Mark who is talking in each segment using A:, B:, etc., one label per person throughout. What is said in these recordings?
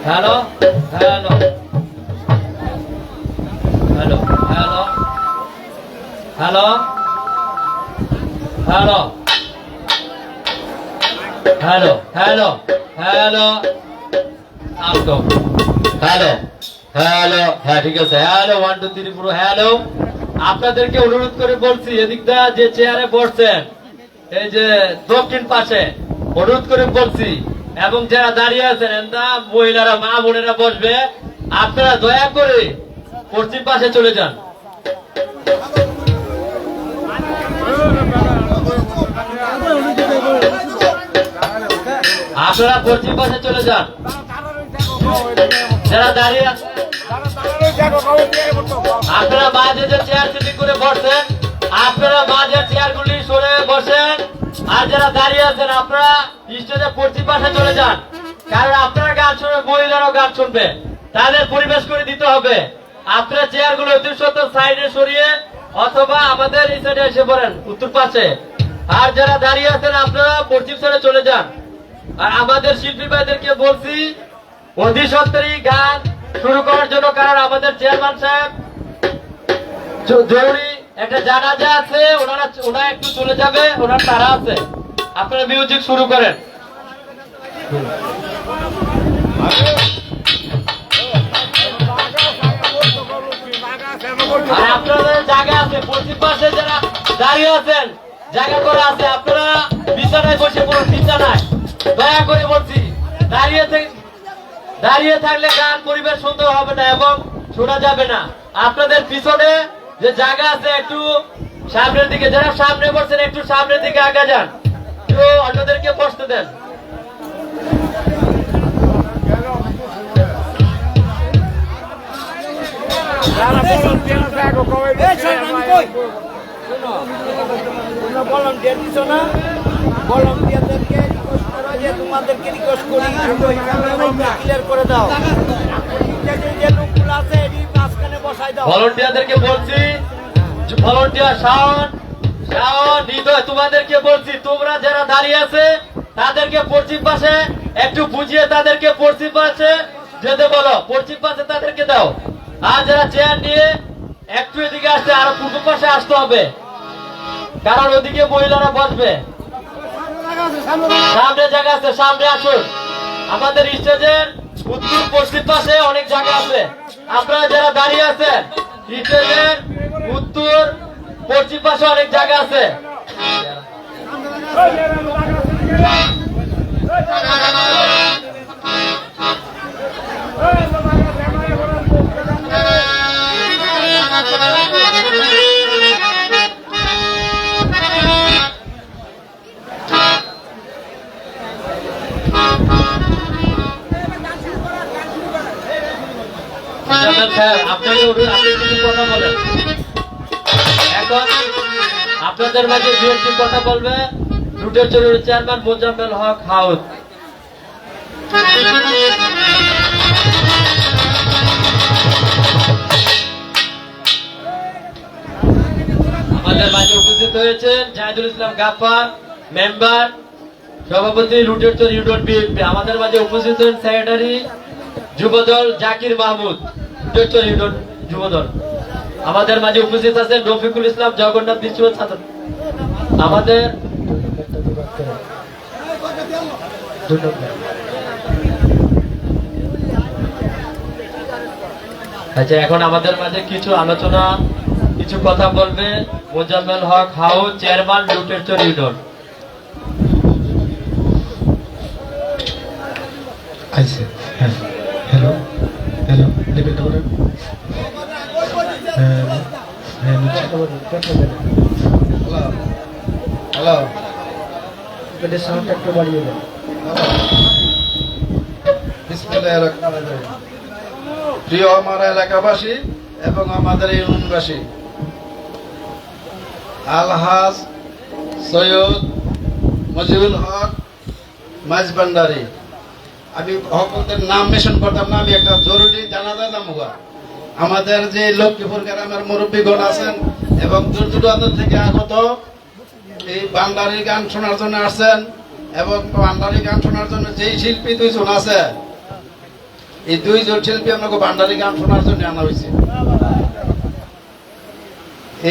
A: Hello hello hello hello hello hello hello hello hello আসো hello hello হ্যাঁ ঠিক আছে হ্যালো 1 2 3 পুরো হ্যালো আপনাদেরকে অনুরোধ করে বলছি এদিকটা যে চেয়ারে বসছেন এই যে দক্ষিণ পাশে অনুরোধ করে বলছি এবং যারা দাঁড়িয়ে আছেন এন্দা মহিলারা মা বোনেরা বসবে আপনারা দয়া করে পশ্চিম পাশে চলে যান আপনারা পশ্চিম পাশে চলে যান যারা দাঁড়িয়ে আছেন আপনারা মাঝে যে চেয়ার সিটিং করে বসছেন আপনারা মাঝে চেয়ারগুলি সরে বসেন আর যারা দাঁড়িয়ে আছেন আপনারা স্টেজে পশ্চিম পাশে চলে যান কারণ আপনারা গান শুনবে মহিলারাও গান শুনবে তাদের পরিবেশ করে দিতে হবে আপনারা চেয়ারগুলো অতিরিক্ত সাইডে সরিয়ে অথবা আমাদের এই সাইডে এসে পড়েন উত্তর পাশে আর যারা দাঁড়িয়ে আছেন আপনারা পশ্চিম সাইডে চলে যান আর আমাদের শিল্পী ভাইদেরকে বলছি অতি সত্তরই গান শুরু করার জন্য কারণ আমাদের চেয়ারম্যান সাহেব জরুরি একটা জানাজা আছে ওনারা একটু চলে যাবে ওনার তারা আছে আপনারা মিউজিক শুরু করেন আর আপনাদের জায়গা আছে পশ্চিম পাশে যারা দাঁড়িয়ে আছেন জায়গা করা আছে আপনারা বিছানায় বসে পড়ুন বিছানায় দয়া করে বলছি দাঁড়িয়ে থাকলে গান পরিবেশ সুন্দর হবে না এবং শোনা যাবে না আপনাদের পিছনে যে জায়গা আছে একটু সামনের দিকে যারা সামনে বসছেন একটু সামনের দিকে আগা যান একটু অন্যদেরকে বসতে দেন
B: তোমাদেরকে রিকোয়েস্ট করি ক্লিয়ার করে দাও যে লোকগুলো আছে মাঝখানে বসাই দাও
A: ভলান্টিয়ারদেরকে বলছি ভলান্টিয়ার শাওন হৃদয় তোমাদেরকে বলছি তোমরা যারা দাঁড়িয়ে আছে তাদেরকে পশ্চিম পাশে একটু বুঝিয়ে তাদেরকে পশ্চিম পাশে যেতে বলো পশ্চিম পাশে তাদেরকে দাও আর যারা চেয়ার নিয়ে একটু এদিকে আসছে আরো পূর্ব পাশে আসতে হবে কারণ ওদিকে মহিলারা বসবে সামনে জায়গা আছে সামনে আসুন আমাদের স্টেজের উত্তর পশ্চিম পাশে অনেক জায়গা আছে আপনারা যারা দাঁড়িয়ে আছেন স্টেজের উত্তর পশ্চিম পাশে অনেক জায়গা আছে আপনাদের মাঝে দু একটি কথা বলবে রুটের জরুরি চেয়ারম্যান মোজাম্মেল হক হাউস আমাদের মাঝে উপস্থিত হয়েছেন জাহিদুল ইসলাম গাফফার মেম্বার সভাপতি রুটের চর ইউনিয়ন বিএনপি আমাদের মাঝে উপস্থিত হয়েছেন সেক্রেটারি যুবদল জাকির মাহমুদ রুটের চর ইউনিয়ন যুবদল আমাদের মাঝে উপস্থিত আছেন রফিকুল ইসলাম জগন্নাথ বিশ্বনাথ ছাত্র আমাদের আচ্ছা এখন আমাদের মাঝে কিছু আলোচনা কিছু কথা বলবে মোজাম্মেল হক হাউস চেয়ারম্যান রুটের চর ইউনিয়ন
C: আচ্ছা হ্যালো হ্যালো লেবেলটা বলেন হ্যালো এটা সাউন্ডটা একটু বাড়িয়ে দেন প্রিয় আমার এলাকাবাসী এবং আমাদের ইউনিয়নবাসী আলহাজ সৈয়দ মজিবুল হক মাঝবান্ডারি আমি হকদের নাম মেনশন করতাম না আমি একটা জরুরি জানাজা দামুগা আমাদের যে লক্ষ্মীপুর গ্রামের মুরব্বীগণ আছেন এবং দূর দূরান্ত থেকে আগত বান্ডারি গান শোনার জন্য আসছেন, এবং বান্ডারি গান শোনার জন্য যেই শিল্পী দুইজন আছে, এই দুইজন শিল্পী আমাকে বান্ডারি গান শোনার জন্য আনা হয়েছে।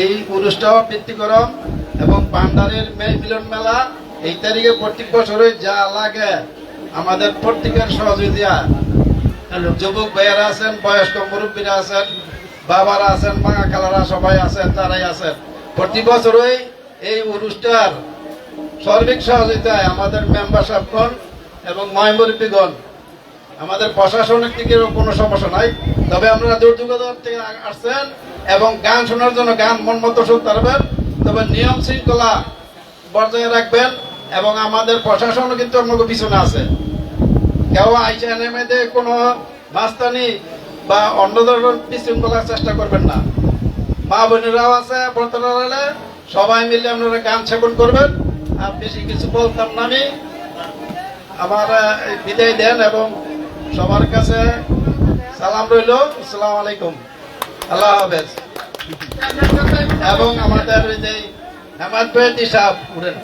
C: এই অনুষ্ঠান বৃত্তিকরণ এবং বান্ডারির মিলন মেলা এই তারিখে প্রত্যেক বছরে যা লাগে আমাদের প্রত্যেকের সহযোগিতা, যুবক ভাইয়েরা আছেন, বয়স্ক মুরব্বীরা আছেন, বাবারা আছেন, মাঙা খালারা সবাই আছেন, যারাই আছেন, প্রতি বছরই এই অনুষ্ঠান সার্বিক সহযোগিতায় আমাদের মেম্বার সাহেবগণ এবং ময়মুরব্বীগণ, আমাদের প্রশাসনিক দিকের কোনো সমস্যা নাই, তবে আমরা দূর দূরান্ত থেকে আসছেন এবং গান শোনার জন্য গান মন মতো শুনতে পারবেন, তবে নিয়ম শৃঙ্খলা বজায় রাখবেন এবং আমাদের প্রশাসনও কিন্তু আমাকে পিছনে আছে। কেউ আইসা নেমেতে কোনো মাস্তানি বা অন্য ধরনের বিশৃঙ্খলার চেষ্টা করবেন না। মা বোনেরাও আছে, বর্তমানে সবাই মিলে আপনারা গান সেবন করবেন। আর বেশি কিছু বলতাম না, আমি আমার বিদায় দেন এবং সবার কাছে সালাম রইল, আসসালামু আলাইকুম, আল্লাহ হাফেজ। এবং আমাদের ওই যে হেমাদ বেদি সাহেব উঠেন।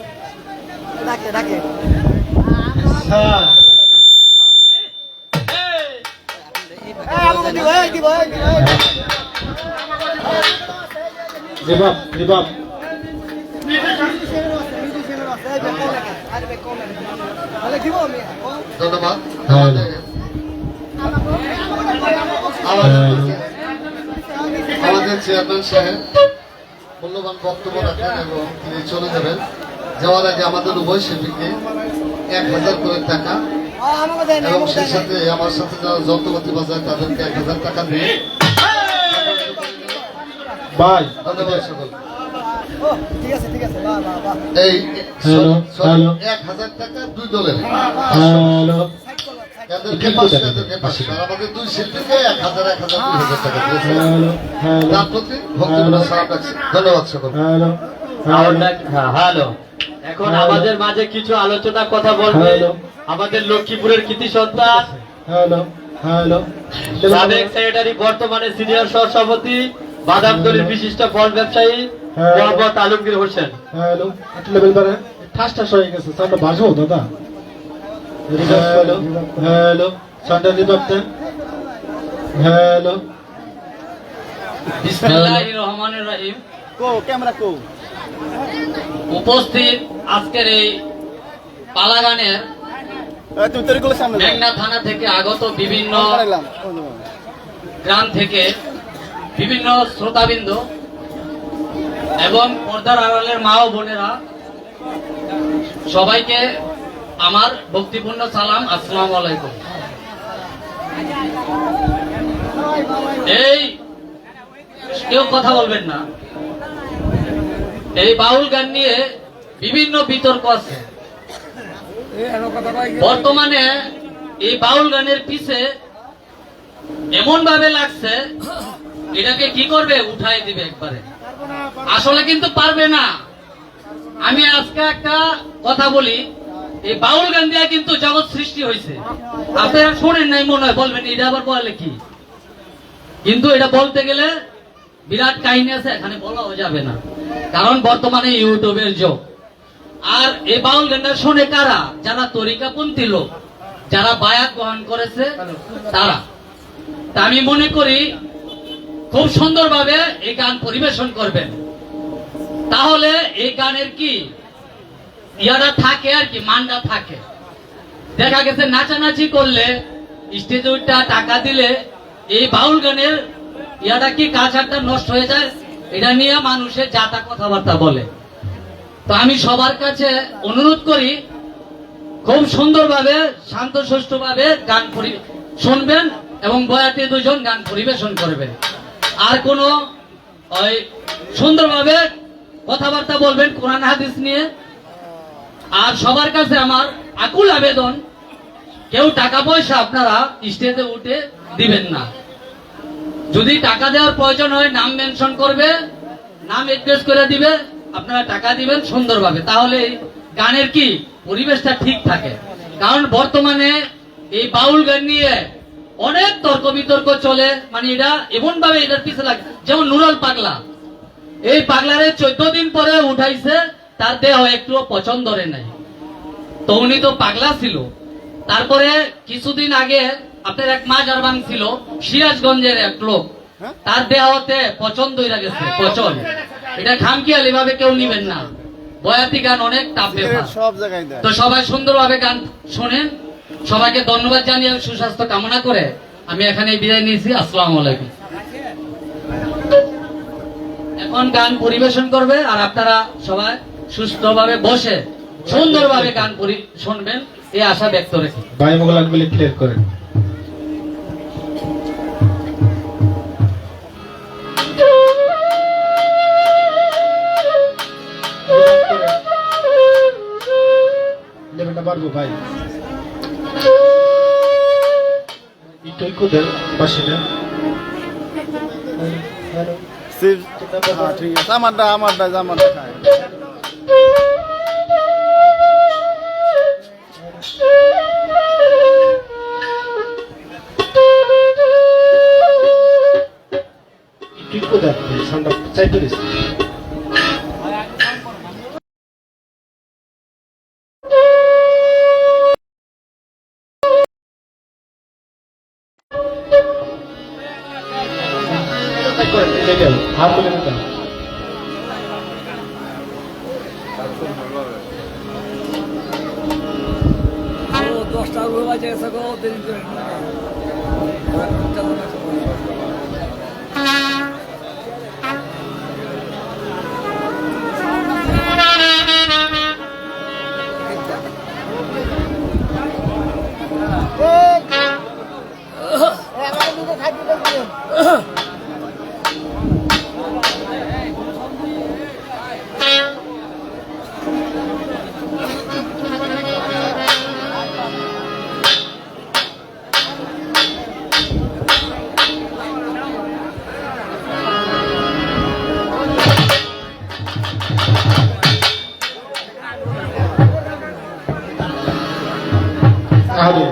D: ধন্যবাদ। আমাদের চেয়ারম্যান সাহেব মূল্যবান বক্তব্য রাখেন এবং তিনি চলে যাবেন। যাওয়ার আগে আমাদের উভয় শিল্পীকে 1000 করে টাকা এবং সেই সাথে আমার সাথে যারা যন্ত্রপাতি বাজায় তাদেরকে 1000 টাকা দিয়ে ধন্যবাদ সকল। এই 1000 টাকা 2 দলের, এদেরকে 500, এদেরকে 500, আর আমাদের 2 শিল্পীকে 1000 2000 টাকা দিয়েছে। তার প্রতি ভক্তিপূর্ণ সালাম রাখছি। ধন্যবাদ সকল।
A: হ্যালো, এখন আমাদের মাঝে কিছু আলোচনা কথা বলবে আমাদের লক্ষ্মীপুরের কৃতি সন্তান, সাবেক সেক্রেটারি, বর্তমানে সিনিয়র সহসভাপতি, বাদামতলীর বিশিষ্ট ফল ব্যবসায়ী মোহাম্মদ আলমগীর হোসেন। বিসমিল্লাহির রহমানির রহিম। উপস্থিত আজকের এই পালাগানের মেঘনা থানা থেকে আগত বিভিন্ন গ্রাম থেকে বিভিন্ন শ্রোতাবৃন্দ এবং পর্দার আড়ালের মা ও বোনেরা, সবাইকে আমার ভক্তিপূর্ণ সালাম, আসসালামু আলাইকুম। এই কেউ কথা বলবেন না, এই বাউল গান নিয়ে বিভিন্ন বিতর্ক আছে। বর্তমানে এই বাউল গানের পিছে এমন ভাবে লাগছে এটাকে কি করবে, উঠাই দিবে একবারে। আসলে কিন্তু পারবে না। আমি আজকে একটা কথা বলি, এই বাউল গান দিয়ে কিন্তু জগৎ সৃষ্টি হয়েছে। আপনারা শোনেন নাই মনে হয়, বলবেন এটা আবার বলে কি, কিন্তু এটা বলতে গেলে বিরাট কাহিনী আছে, এখানে বলাও যাবে না, কারণ বর্তমানে ইউটিউবের যুগ। আর এই বাউল গানটা শোনে কারা? যারা তরিকাপন্থী লোক, যারা বায়াত গ্রহণ করেছে তারা। তা আমি মনে করি খুব সুন্দরভাবে এই গান পরিবেশন করবেন, তাহলে এই গানের কি ইয়ারা থাকে আর কি, মানটা থাকে। দেখা গেছে নাচানাচি করলে, স্টেজে উঠে টাকা দিলে এই বাউল গানের ইয়াটা কি কালচারটা নষ্ট হয়ে যায়, এটা নিয়ে মানুষের যাতা কথাবার্তা বলে। তো আমি সবার কাছে অনুরোধ করি, খুব সুন্দরভাবে শান্ত সুষ্ঠুভাবে গান শুনবেন এবং বয়াতি দুজন গান পরিবেশন করবেন। আর কোন ওই সুন্দরভাবে কথাবার্তা বলবেন কোরআন হাদিস নিয়ে। আর সবার কাছে আমার আকুল আবেদন, কেউ টাকা পয়সা আপনারা স্টেজে উঠে দিবেন না। যদি টাকা দেওয়ার প্রয়োজন হয় নাম মেনশন করবে, নাম এড্রেস করে দিবে, আপনারা টাকা দিবেন সুন্দরভাবে, তাহলে গানের কি পরিবেশটা ঠিক থাকে। কারণ বর্তমানে এই বাউল গান নিয়ে অনেক তর্ক বিতর্ক চলে, মানে এটা এমন ভাবে এটার পিছনে লাগে। যেমন নুরাল পাগলা, এই পাগলারে 14 দিন পরে উঠাইছে,
E: তার দেহ একটুও পছন্দ ধরে নাই। তো উনি তো পাগলা ছিল। তারপরে কিছুদিন আগে আপনার এক মাজার ছিল সিরাজগঞ্জের এক লোক, তার দেহতে পছন্দ হয়ে গেছে, পচন। এটা খামখেয়ালি ভাবে কেউ নিবেন না, বয়াতি গান অনেক টাপ ব্যাপার। তো সবাই সুন্দরভাবে গান শোনেন। সবাইকে ধন্যবাদ জানিয়ে সুস্বাস্থ্য কামনা করে আমি এখানে বিদায় নিয়েছি। আসসালামু আলাইকুম। এখন গান পরিবেশন করবে আর আপনারা সবাই সুস্থভাবে বসে সুন্দরভাবে গান শুনবেন এই আশা ব্যক্ত রেখে
C: ভাই মোগলানগুলি ক্লিয়ার করেন। লেভেলটা বাড়বো ভাই, একটু দেন পাশে। ঠিক আছে, আমারটা খায়। একটু দেন সাউন্ডটা চাইতে দিচ্ছি। হাত তুলে নিতে আরে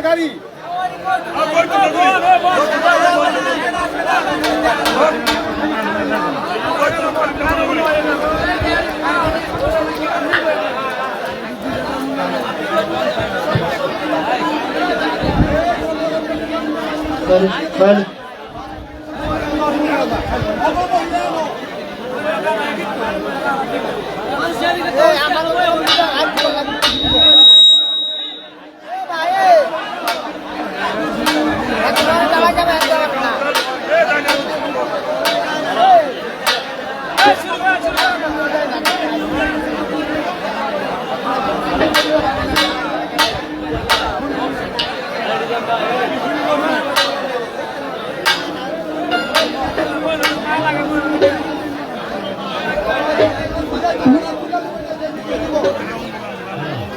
B: গাড়ি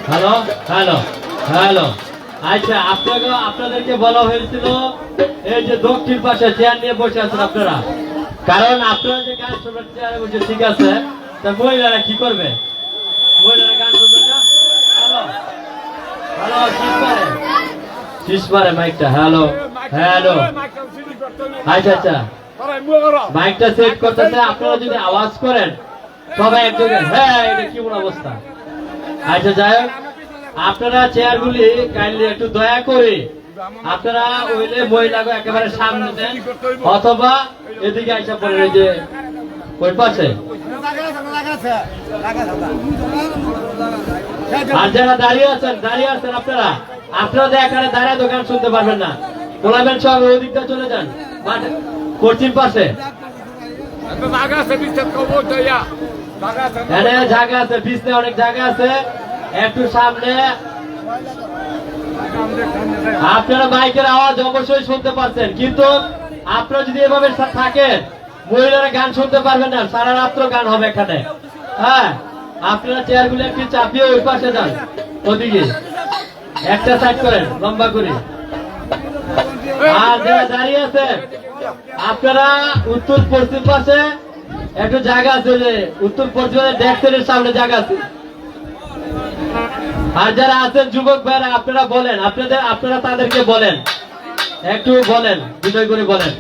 A: হ্যালো হ্যালো হ্যালো আচ্ছা আপনাদেরকে বলা হয়েছিল এই যে দক্ষিণ পাশে চেয়ার নিয়ে বসে আছেন আপনারা, কারণ আপনারা যে গান শুনবেন চেয়ারে বসে, ঠিক আছে, তা মহিলারা কি করবে? মহিলারা গান শুনবেন না? হ্যালো হ্যালো, শীষ মারে মাইকটা। হ্যালো হ্যালো, আচ্ছা আচ্ছা, মাইকটা সেট করতেছে। আপনারা যদি আওয়াজ করেন সবাই এক জায়গায়, হ্যাঁ এটা কি অবস্থা। আচ্ছা যাই হোক, আপনারা চেয়ারগুলি কাইন্ডলি একটু দয়া করে আপনারা ওইলে মহিলাকে একেবারে সামনে দেন, অথবা এদিকে আইসা পড়েন, এই যে ওই পাশে। আর যারা দাঁড়িয়ে আছেন আপনারা আপনারা এখানে দাঁড়িয়ে দোকান শুনতে পারবেন না, ওলাবেন সব ওই দিকটা চলে যান পশ্চিম পাশে। জায়গা আছে, পিছনে অনেক জায়গা আছে, একটু সামনে। আপনারা মাইকের আওয়াজ অবশ্যই শুনতে পাচ্ছেন, কিন্তু আপনারা যদি এভাবে থাকেন মহিলারা গান শুনতে পারবেন না, সারা রাত্র গান হবে এখানে। হ্যাঁ, আপনারা চেয়ারগুলো একটু চাপিয়ে ওই পাশে যান, ওদিকে একটা সাইড করেন লম্বা করে। আর যারা দাঁড়িয়ে আছেন আপনারা উত্তর পশ্চিম পাশে একটু জায়গা আছে, যে উত্তর পশ্চিমের ডেস্কের সামনে জায়গা আছে। আর যারা আছেন যুবক ভাইরা আপনারা বলেন, আপনারা তাদেরকে বলেন, একটু বলেন, বিনয় করে বলেন।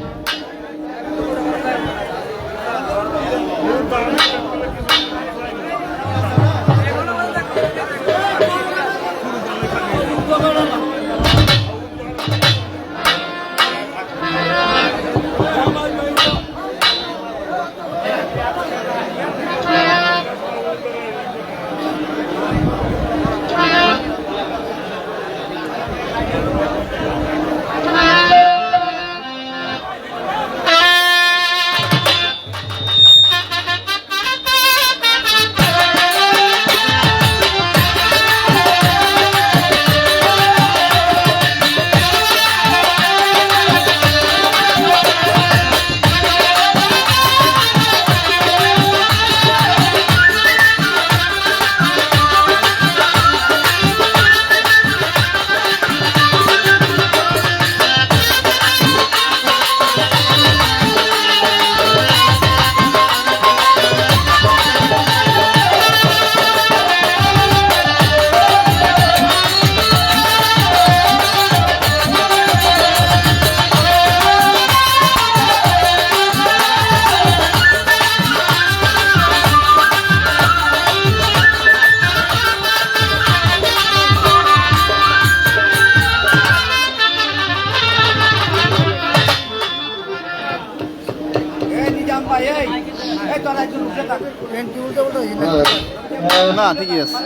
B: না ঠিকই আছে।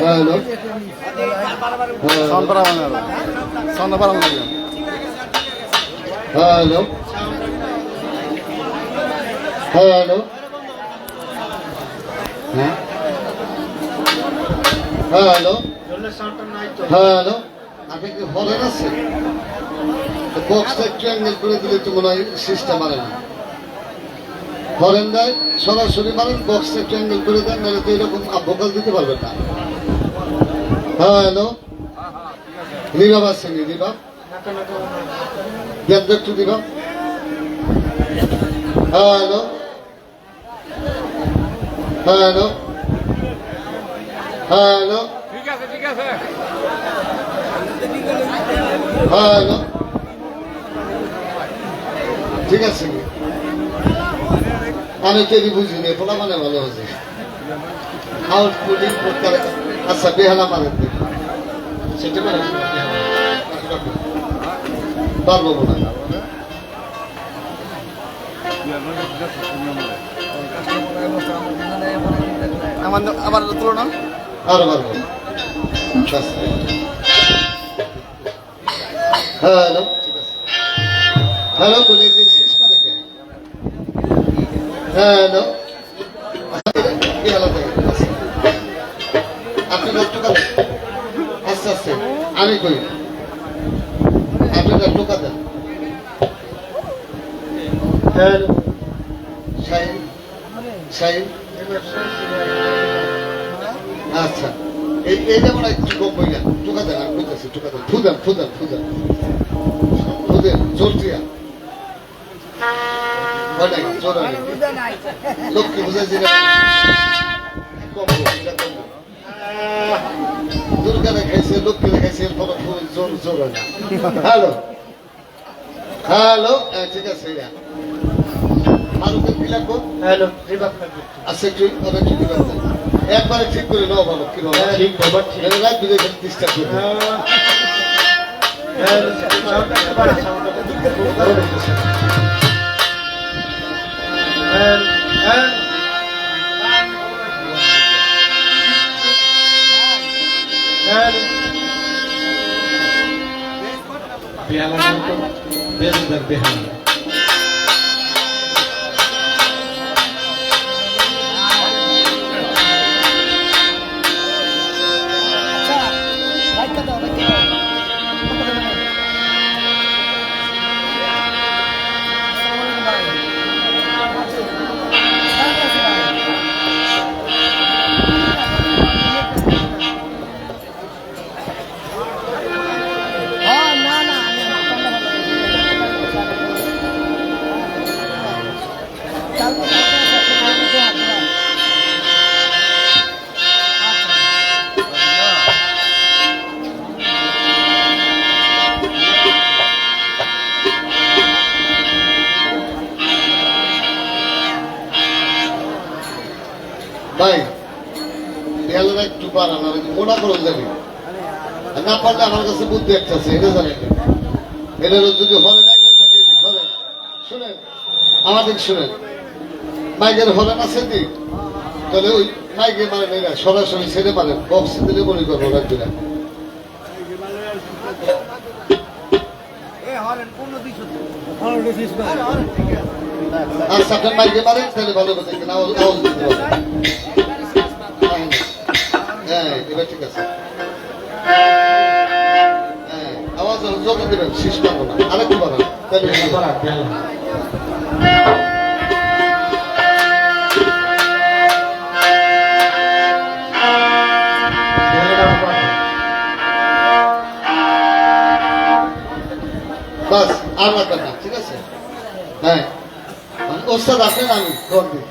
D: হ্যালো হ্যালো হ্যালো, হ্যাঁ হ্যালো হ্যালো, আপনি কি হলেন আছে? বক্সটা একটু অ্যাঙ্গেল করে দিলে তো মনে হয় সিস্টেম মারে না। হরেন দেয় সরাসরি মারেন, বক্সটা একটু অ্যাঙ্গেল করে দেন, নাহলে তো এরকম ভোকাল দিতে পারবেন না। হ্যালো রিবাব আসেনি, রিবাব দেন তো একটু রিবাব। হ্যালো হ্যালো হ্যালো হ্যালো, ঠিক আছে। আমি কেবি বুঝিনি, পোলা মানে ভালো হয়েছে। আউটপুট ইনপুট করে, আচ্ছা বেহালা মারেন সেটা মানে পারবো না।
B: আবার তুলনা
D: আরো পারবো। হ্যালো, ঠিক আছে। হ্যালো বলে দিন, শেষ করে কে? হ্যালো, বেহালা থেকে আপনি একটু কাজ আস্তে আস্তে আমি করি, আপনারা টোকা দেন। হ্যালো শাহিন, শাহিন, আচ্ছা এই যেমন একটু কম বইলেন, টোকা দেন, আমি বলতেছি টোকা দেন, ফুদান ফুদান ফুদান ফুদেন, জোর দিয়া হয় নাকি, জোর হয় নাকি? লক্ষ্মী বুঝাইছি না, কম দুর্গা দেখাইছে, লক্ষ্মী দেখাইছে, এরপর জোর জোর হয় না। হ্যালো হ্যালো, ঠিক আছে। ফারুকের কি লাগবো?
A: হ্যালো
D: আচ্ছা একটু ঠিক আছে, একবারে ঠিক করে নাও ভালো, কি বলো?
A: ঠিক বাবা, ঠিক।
D: রাত বিদে ডিস্টার্ব করবে। ভাই বেহালারা একটু পারান, আর মোটা করুন যাবে না, পারলে আমার কাছে বুদ্ধি একটা আছে, এটা জানেন। এটা যদি হলে না থাকে, হলে শুনেন, আমাদের শুনেন, মাইকের হলে না সেদি, তাহলে ওই মাইকে মানে মেয়েরা সরাসরি ছেড়ে পারেন, বক্স দিলে মনে করবো রাখবিরা। আচ্ছা আপনার মাইকে মারেন, তাহলে ভালো কথা, কিনা আওয়াজ দিতে পারবেন। হ্যাঁ এবার ঠিক আছে, হ্যাঁ আওয়াজ জোরে দেবেন, শেষ পাবো না, আরেকটু বাড়ান তাহলে বাস আর লাগবেন না, ঠিক আছে। হ্যাঁ ওস্তাদ আসেন, আমি ঘর দিই।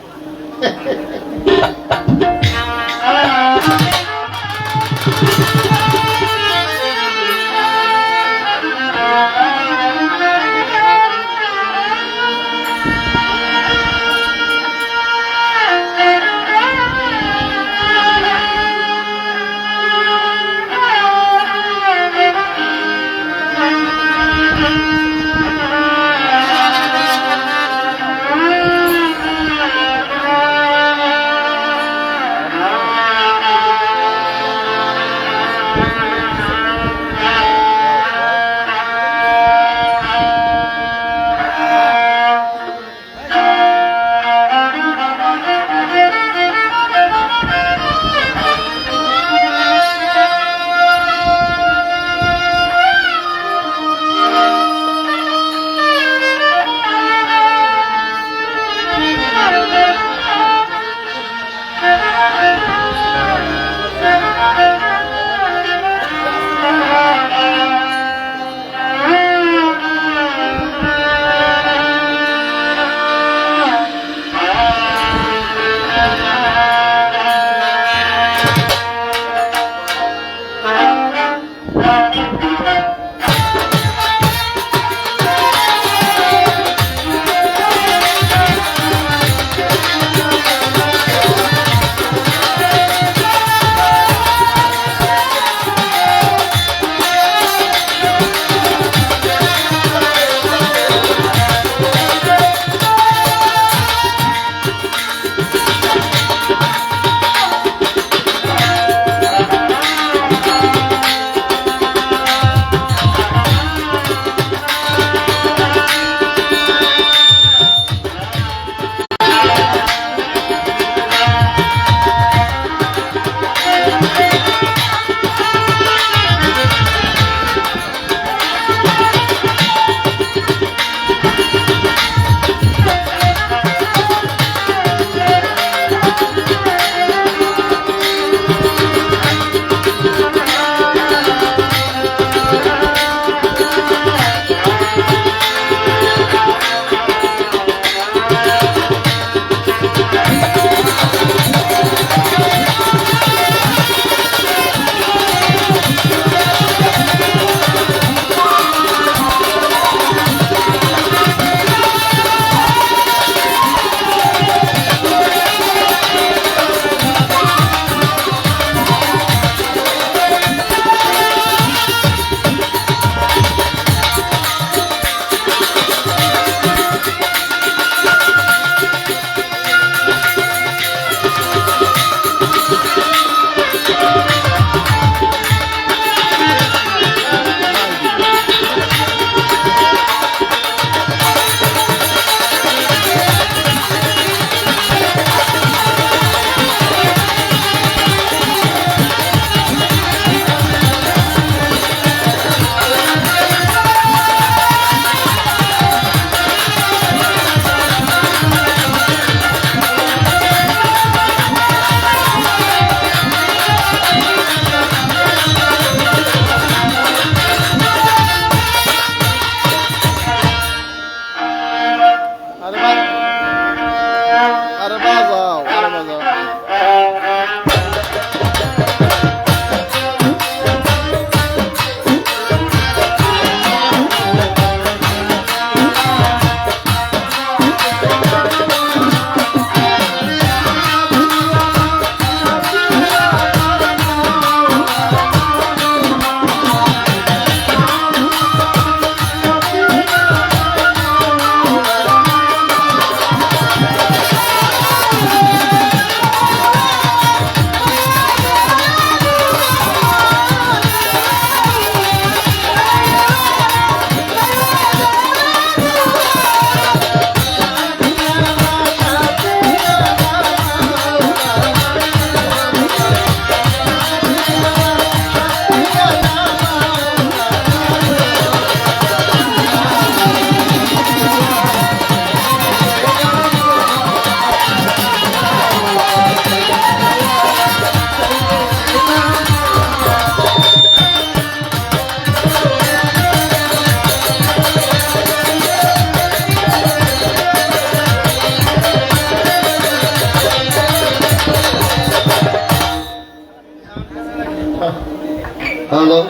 D: হ্যালো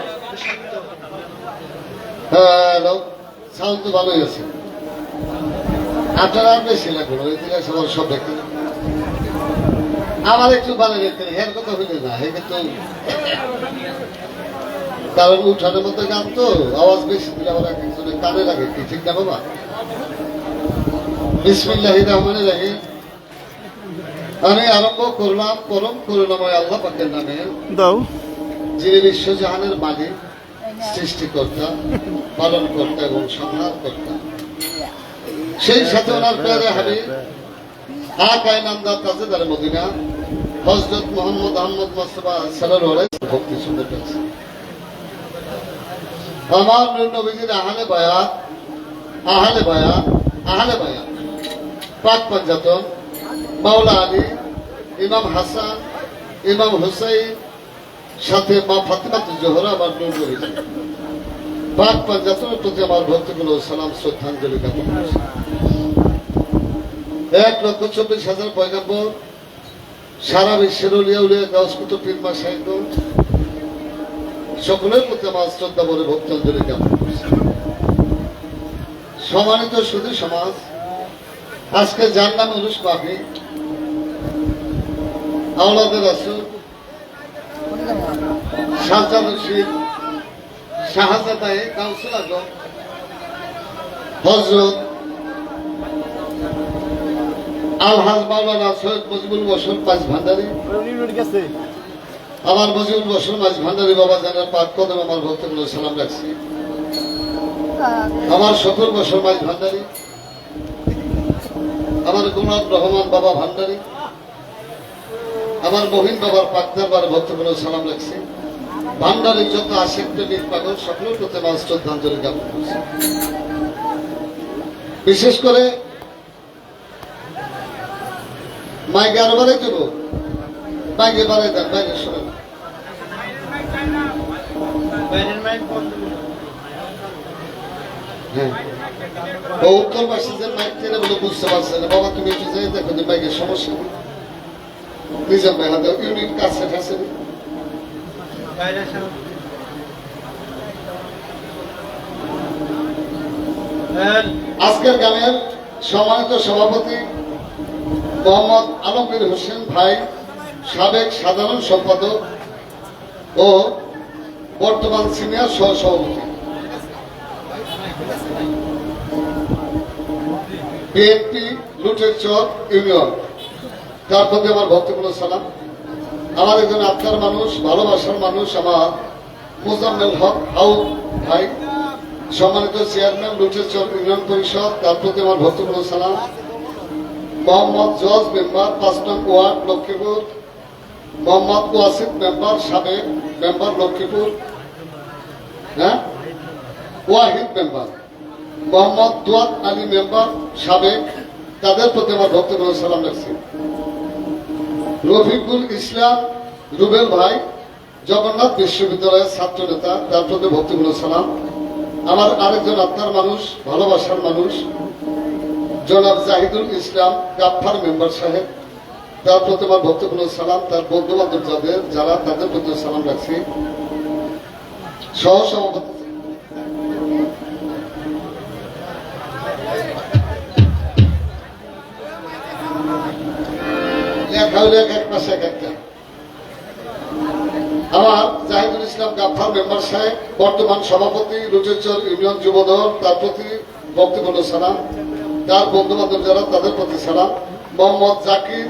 D: হ্যালো সাউন্ড তো ভালোই আছে। আপনারা বেশি লাগলো এদিকে সবার সব দেখতে আমার একটু ভালো দেখতে হের কথা হইলে না হে কিন্তু কারণ উঠানের মধ্যে গান তো আওয়াজ বেশি দিলে আমার একজনে কানে লাগে কি ঠিক না বাবা? বিসমিল্লাহির রহমানির রহিম। আমি আরম্ভ করলাম পরম করুণাময় আল্লাহ পাকের নামে,
B: দাও
D: যিনি বিশ্বজাহানের মালিক, সৃষ্টিকর্তা, পালনকর্তা এবং সংহারকর্তা। সেই সাথে ওনার প্যারে হাবিব আকায়ে নামদার তাজেদার মদিনা হযরত মুহাম্মদ আহমদ মুস্তাফা সাল্লাল্লাহু আলাইহি ওয়াসাল্লাম ভক্তি শুনতে পেয়েছি। আমার নূর নবীজির আহলে বায়াত পাক পাঞ্জাতন মাওলা আলী, ইমাম হাসান, ইমাম হুসাইন, সাথে মা ফাতিমাতুজ জোহরা আমার নূর নবীজি পাক পাঞ্জাতনের প্রতি আমার ভক্তিগুলো সালাম শ্রদ্ধাঞ্জলি জ্ঞাপন করছি। 1,24,000 পয়গম্বর, সারা বিশ্বের উলিয়া উলিয়া গাউস কুতুব পীর মাশায়েখ সকলের প্রতি আমার শ্রদ্ধা বলে ভক্তাঞ্জলি জ্ঞাপন করছি। সম্মানিত সুধী সমাজ, আজকে যার নাম উরুস মাহফিল, আওলাদের রাসূল শাহজাদ রশিদ শাহজাদায়ে কাউসুল আজম হযরত আলহাজ মাওলানা সৈয়দ মুজিবুল বশর মাঝ ভান্ডারী, আমার মুজিবুল বশর মাঝ ভান্ডারী বাবা জানার পাক কদম আমার ভক্তগুলো সালাম রাখছি। আমার শকুর বশর মাঝ ভান্ডারী, আমার গুণান রহমান বাবা ভান্ডারী, আমার মহিন বাবার পাকদারবার ভক্তগুলো সালাম রাখছি। ভান্ডারীর যত আশিক প্রেমিক পাগল সকলের প্রতি আমার শ্রদ্ধাঞ্জলি জ্ঞাপন করছি। বিশেষ করে মাইকে আরো বাড়াই দেবো, মাইকে বাড়াই দেন, বাইরে শোনেন। হ্যাঁ, ও উত্তর পাশে যে মাইক টেনে বলে বুঝতে পারছে না। বাবা তুমি একটু যাই দেখো যে মাইকের সমস্যা নেই। নিজের ভাই হাতে ইউনিট কাছে ঠাসে আজকের গ্রামের সম্মানিত সভাপতি মোহাম্মদ আলমগীর হোসেন ভাই, সাবেক সাধারণ সম্পাদক ও বর্তমান সিনিয়র সহ সভাপতি, বিএনপি লুটের চর ইউনিয়ন, তার প্রতি আমার ভক্তপূর্ণ সালাম। আমার একজন আত্মার মানুষ, ভালোবাসার মানুষ, আমার মোজাম্মেল হক হাউ ভাই, সম্মানিত চেয়ারম্যান লুটের চর ইউনিয়ন পরিষদ, তার প্রতি আমার ভক্তপূর্ণ সালাম। মোহাম্মদ জজ মেম্বার 5 নং ওয়ার্ড লক্ষ্মীপুর, মোহাম্মদ ওয়াসিফ মেম্বার সাবেক মেম্বার লক্ষ্মীপুর, হ্যাঁ ওয়াহিদ মেম্বার, মোহাম্মদ দুয়াত আলী মেম্বার সাবেক, তাদের প্রতি আমার ভক্তপূর্ণ সালাম রাখছি। রফিকুল ইসলাম রুবেল ভাই, জগন্নাথ বিশ্ববিদ্যালয়ের ছাত্র নেতা, তার প্রতি ভক্তপূর্ণ সালাম। আমার আরেকজন আত্মার মানুষ, ভালোবাসার মানুষ, জনাব জাহিদুল ইসলাম গাফফার মেম্বার সাহেব, তার প্রতি আমার ভক্তপূর্ণ সালাম। তার বন্ধু বান্ধব যারা তাদের প্রতি সালাম রাখছি। সহ সভাপতি লেখা হলে এক পাশে এক একটা। আমার জাহিদুল ইসলাম গাফফার মেম্বার সাহেব, বর্তমান সভাপতি লুটেরচর ইউনিয়ন যুবদল, তার প্রতি ভক্তপূর্ণ সালাম। তার বন্ধু বান্ধব যারা তাদের প্রতি সালাম। মোহাম্মদ জাকির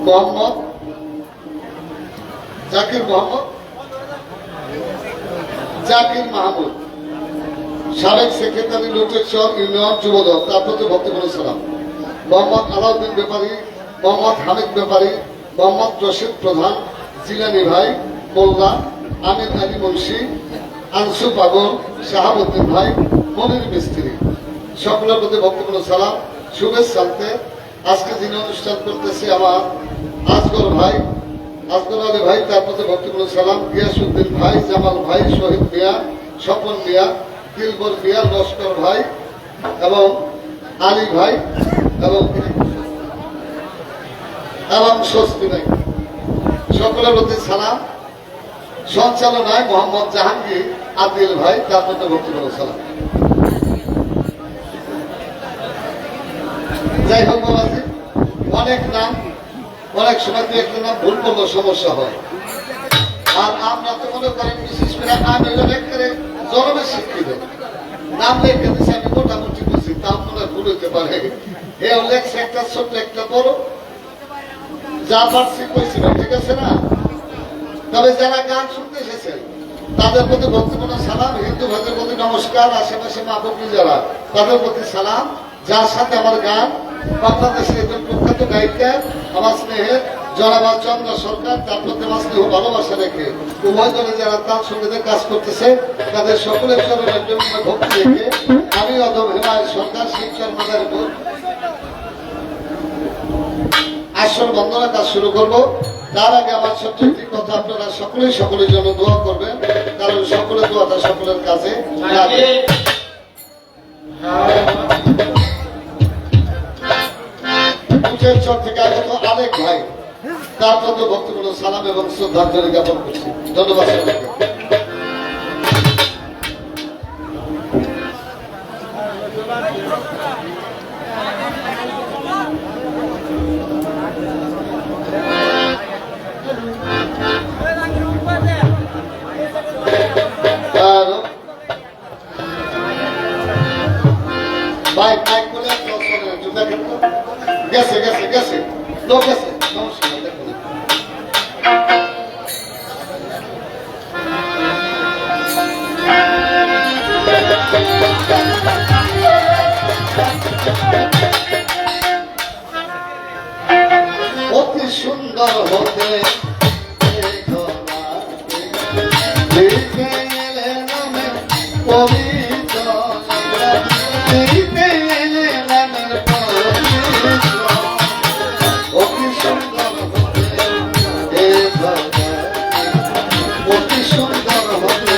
D: মোহাম্মদ জাকির মাহমুদ, সাবেক সেক্রেটারি লুটেরচর ইউনিয়ন যুবদল, তার প্রতি ভক্তপূর্ণ সালাম। মোহাম্মদ আলাউদ্দিন ব্যাপারী, মোহাম্মদ হামিদ ব্যাপারী, মোহাম্মদ রশিদ প্রধান, জিলানি ভাই, মোল্লা আমির আলী মুন্সি, আনসু পাগল, শাহাবুদ্দিন ভাই, মনির মিস্ত্রি, সকলের প্রতি ভক্তপূর্ণ সালাম, শুভেচ্ছান্তে। আজকে যিনি অনুষ্ঠান করতেছি আমার আসগর ভাই, আসগর আলী ভাই, তার প্রতি ভক্তপূর্ণ সালাম। গিয়াসউদ্দিন ভাই, জামাল ভাই, শহীদ মিয়া, স্বপন মিয়া, দিলবর মিয়া, লস্কর ভাই এবং আলী ভাই এবং স্বস্তি ভাই, সকলের প্রতি সালাম। সঞ্চালনায় মোহাম্মদ জাহাঙ্গীর আদিল ভাই, তার প্রতি ভক্তপূর্ণ সালাম। যাই হোক বাবাজি, অনেক নাম, অনেক সময় দু একটা নাম ভুল করলে সমস্যা হয়। আর আমরা তো মনে করেন বিশেষ করে আমি একেবারে জনমের শিক্ষিত, নাম লেখে দিচ্ছি আমি মোটামুটি বুঝি, তাও মনে ভুল হইতে পারে। এ লেখছে একটা ছোট্ট একটা বড়, যা পারছি কইছি না, ঠিক আছে না? তবে যারা গান শুনতে এসেছেন তাদের প্রতি ভক্তপূর্ণ সালাম। হিন্দু ভাইদের প্রতি নমস্কার। আশেপাশে মা বকরি যারা, তাদের প্রতি সালাম। যার সাথে আমার গান, বাংলাদেশের একজন প্রখ্যাত গায়িকা আমার স্নেহের জনাবা চন্দ্র সরকার, তার প্রতি আমার স্নেহ ভালোবাসা রেখে উভয় দলে যারা তার সঙ্গীতে কাজ করতেছে তাদের সকলের চরণের জন্য ভক্তি রেখে আমি অদম হেমায় সরকার শিবচর মাদার উপর আসর বন্দনা কাজ শুরু করব। তার আগে আমার ছোট্ট একটি কথা, আপনারা সকলের জন্য দোয়া করবেন, কারণ সকলের দোয়াটা সকলের কাছে লাগে। চর থেকে আগত আরেক ভাই, তার প্রতি ভক্তপূর্ণ সালাম এবং শ্রদ্ধাঞ্জলি জ্ঞাপন করছি। ধন্যবাদ। ভাই বাইক করে একটু দেখেন তো গেছে গেছে গেছে লোক গেছে সমস্যা নেই, দেখুন। অতি সুন্দর হতে অতি সুন্দর হতে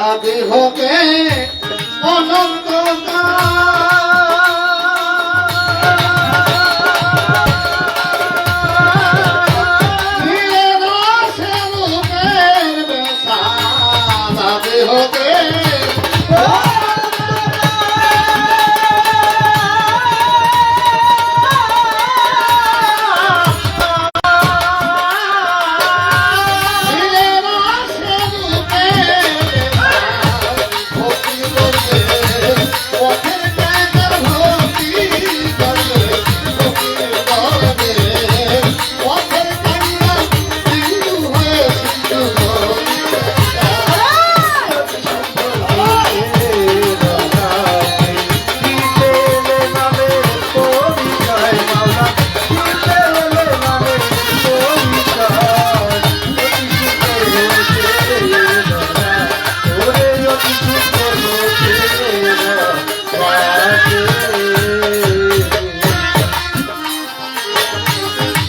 D: আগে হবে অনন্ত হবে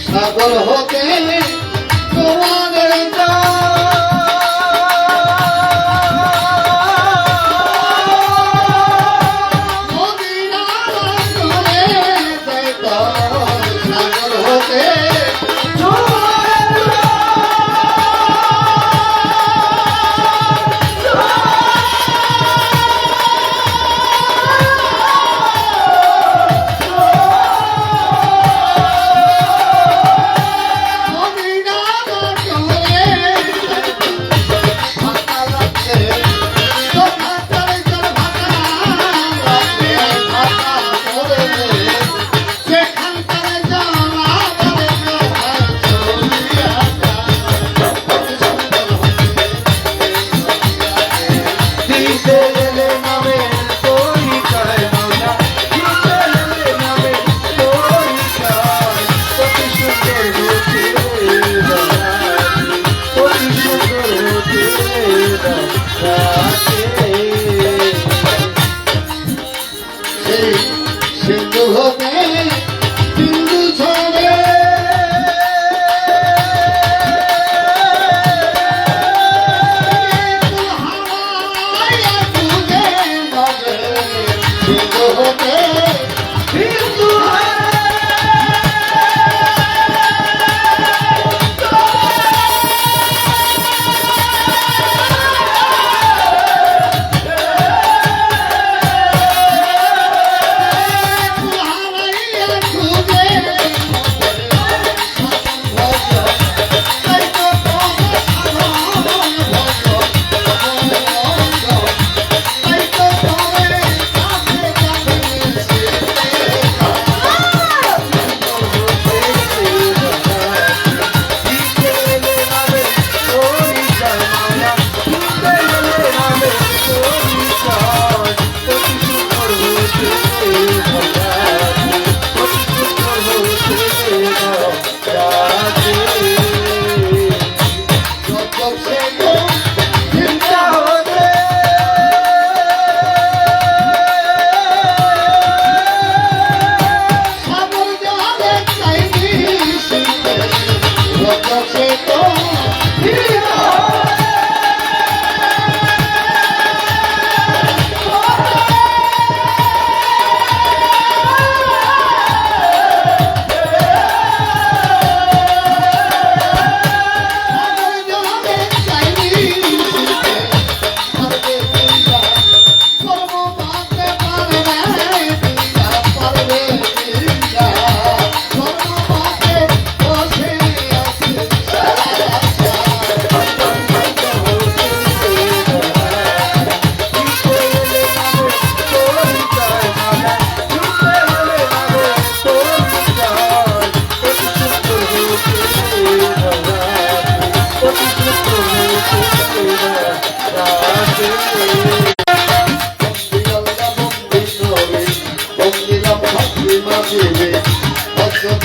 D: সাগর হতে তোমাদের সাগর হতে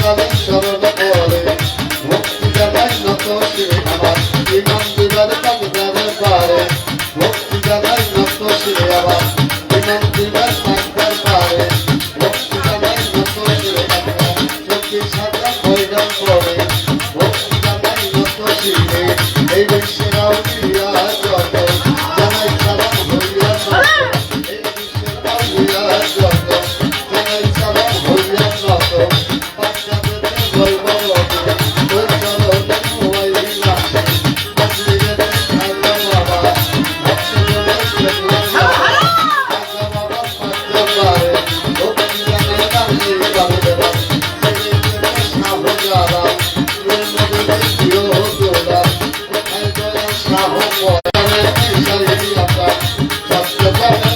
D: কালে স্মরণ করে ভক্তি জানাই নত শিরে আমার ইমান দিবার কাকদার পারে ভক্তি জানাই নত শিরে আমার ইমান দিবার কাকদার পারে ভক্তি জানাই নত শিরে আমার চোখে সাদা বৈরাম করে ভক্তি জানাই নত শিরে এই বিশ্বের আউলিয়া যত জানাই সালাম হইয়া নত এই বিশ্বের আউলিয়া যত জানাই সালাম হইয়া নত পাশ্চাত্যে গল্প রবে ওই চরণে মোবাইল লাগছে মসজিদে খাইলো বাবা ভক্তজনে দেখলাম বাবা রাজা বাবা পাত্র পারে ভক্তি জানাই কাছে বাবা দেবা সেই সাহ যারা তুই নদীতে প্রিয় তোলা কোথায় দয়া সাহ পরে সারি আপা সত্য জানে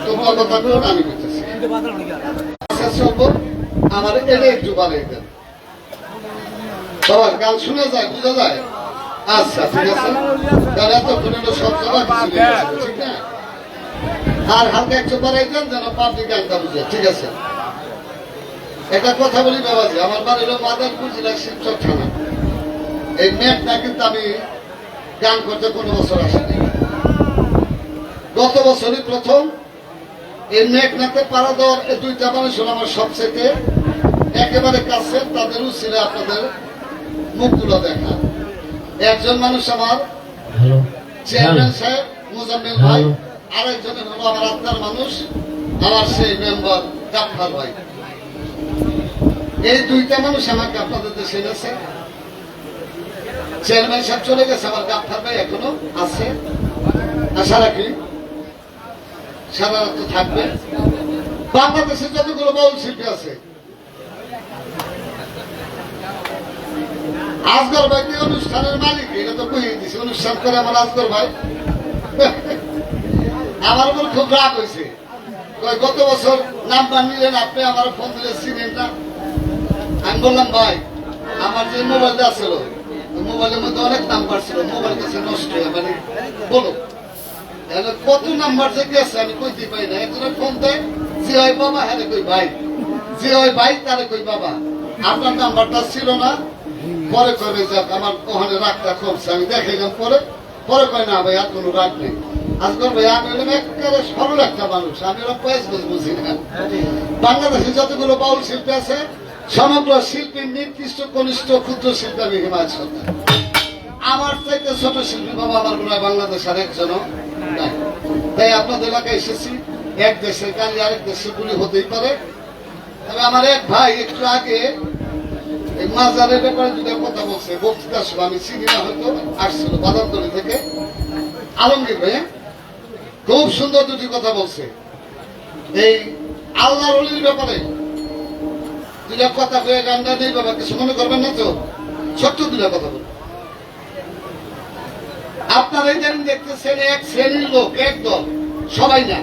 D: তোমরা কথা বলুন, আমি করতেছি আমার এনে একটু বাড়াই দেন বাবার গান শুনে যায়, বোঝা যায়। আচ্ছা ঠিক আছে, তাহলে এতক্ষণ সব জায়গা ঠিক না, আর হালকা একটু বাড়াই দেন যেন পাবলিক গানটা বুঝে। ঠিক আছে, একটা কথা বলি বাবাজি, আমার বাড়ি হলো মাদারপুর জেলার শিবচর থানা। এই মেঘটা কিন্তু আমি গান করতে কোনো বছর আসিনি, গত বছরই প্রথম। এই মেঘনাথে পাড়া দেওয়ার এই দুইটা মানুষ হলো আমার সবচেয়ে একেবারে কাছে, তাদেরও ছিল আপনাদের মুখগুলো দেখা। একজন মানুষ আমার চেয়ারম্যান সাহেব মুজাম্মিল ভাই, আরেকজনের হলো আমার আত্মার মানুষ, আমার সেই মেম্বার গাফফার ভাই। এই দুইটা মানুষ আমাকে আপনাদের দেশে এনেছে। চেয়ারম্যান সাহেব চলে গেছে, আমার গাফফার ভাই এখনো আছে। আশা রাখি সারা রাত থাকবে। বাংলাদেশে যতগুলো বাউল শিল্পী আছে, আসগর ভাই কি অনুষ্ঠানের মালিক, এটা তো কহিয়ে দিছে। অনুষ্ঠান করে আমার আসগর ভাই আমার উপর খুব রাগ হয়েছে। গত বছর নাম্বার নিলেন আপনি, আমার ফোন দিলে চিনেন না। আমি বললাম ভাই আমার যে মোবাইলটা ছিল, মোবাইলের মধ্যে অনেক নাম্বার ছিল, মোবাইল কাছে নষ্ট হয়ে মানে বলো কত নাম্বার যে গেছে আমি কইতে পাই না। একজনের ফোন দেয়, যে হয় বাবা, হ্যাঁ কই ভাই, যে হয় ভাই তারে কই বাবা। আপনার নাম্বারটা ছিল না, পরে কবে যাক আমার ওখানে রাগটা কমছে, আমি দেখাইলাম পরে। পরে কয় না ভাই আর কোনো রাগ নেই। আজকাল ভাই আমি হলাম একেবারে সরল একটা মানুষ, আমি হলাম পয়স বুঝি না। বাংলাদেশে যতগুলো বাউল শিল্পী আছে, সমগ্র শিল্পীর নির্দিষ্ট কনিষ্ঠ ক্ষুদ্র শিল্পী আমি হিমায়ত সরকার। আমার চাইতে ছোট শিল্পী বাবা আমার মনে হয় বাংলাদেশ আর একজনও নাই। তাই আপনাদের এলাকায় এসেছি। এক দেশের গালি আরেক দেশের গুলি হতেই পারে। তবে আমার এক ভাই একটু আগে এই মাজারের ব্যাপারে দুটো কথা বলছে, বক্তৃতার সময় আমি চিনি না, হয়তো আসছিল বাদামতলী থেকে, আলমগীর ভাই খুব সুন্দর দুটি কথা বলছে। এই আল্লাহর ওলির ব্যাপারে দুটা কথা বলে গানটা নেই বাবা, কিছু মনে করবেন না তো, ছোট্ট দুটা কথা বল। আপনারা জানেন দেখতেছেন এক শ্রেণীর লোক, একদম সবাই না,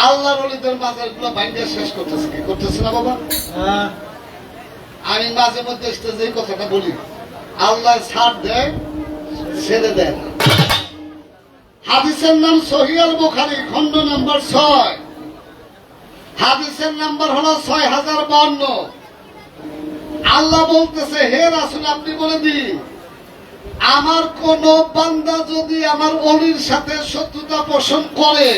D: আল্লাহর ওলিদের মাজার গুলো ভাঙ্গা শেষ করতেছে। কি করতেছে না বাবা? আমি মাঝে মধ্যে যে কথাটা বলি, আল্লাহ ছাড় দেয় ছেড়ে দেয়। হাদিসের নাম সহিহ আল বুখারী, খণ্ড নাম্বার 6, হাদিসের নাম্বার হলো 6052। আল্লাহ বলতেছে, হে রাসূল আপনি বলে দিন, আমার কোন বান্দা যদি আমার ওলির সাথে শত্রুতা পোষণ করে,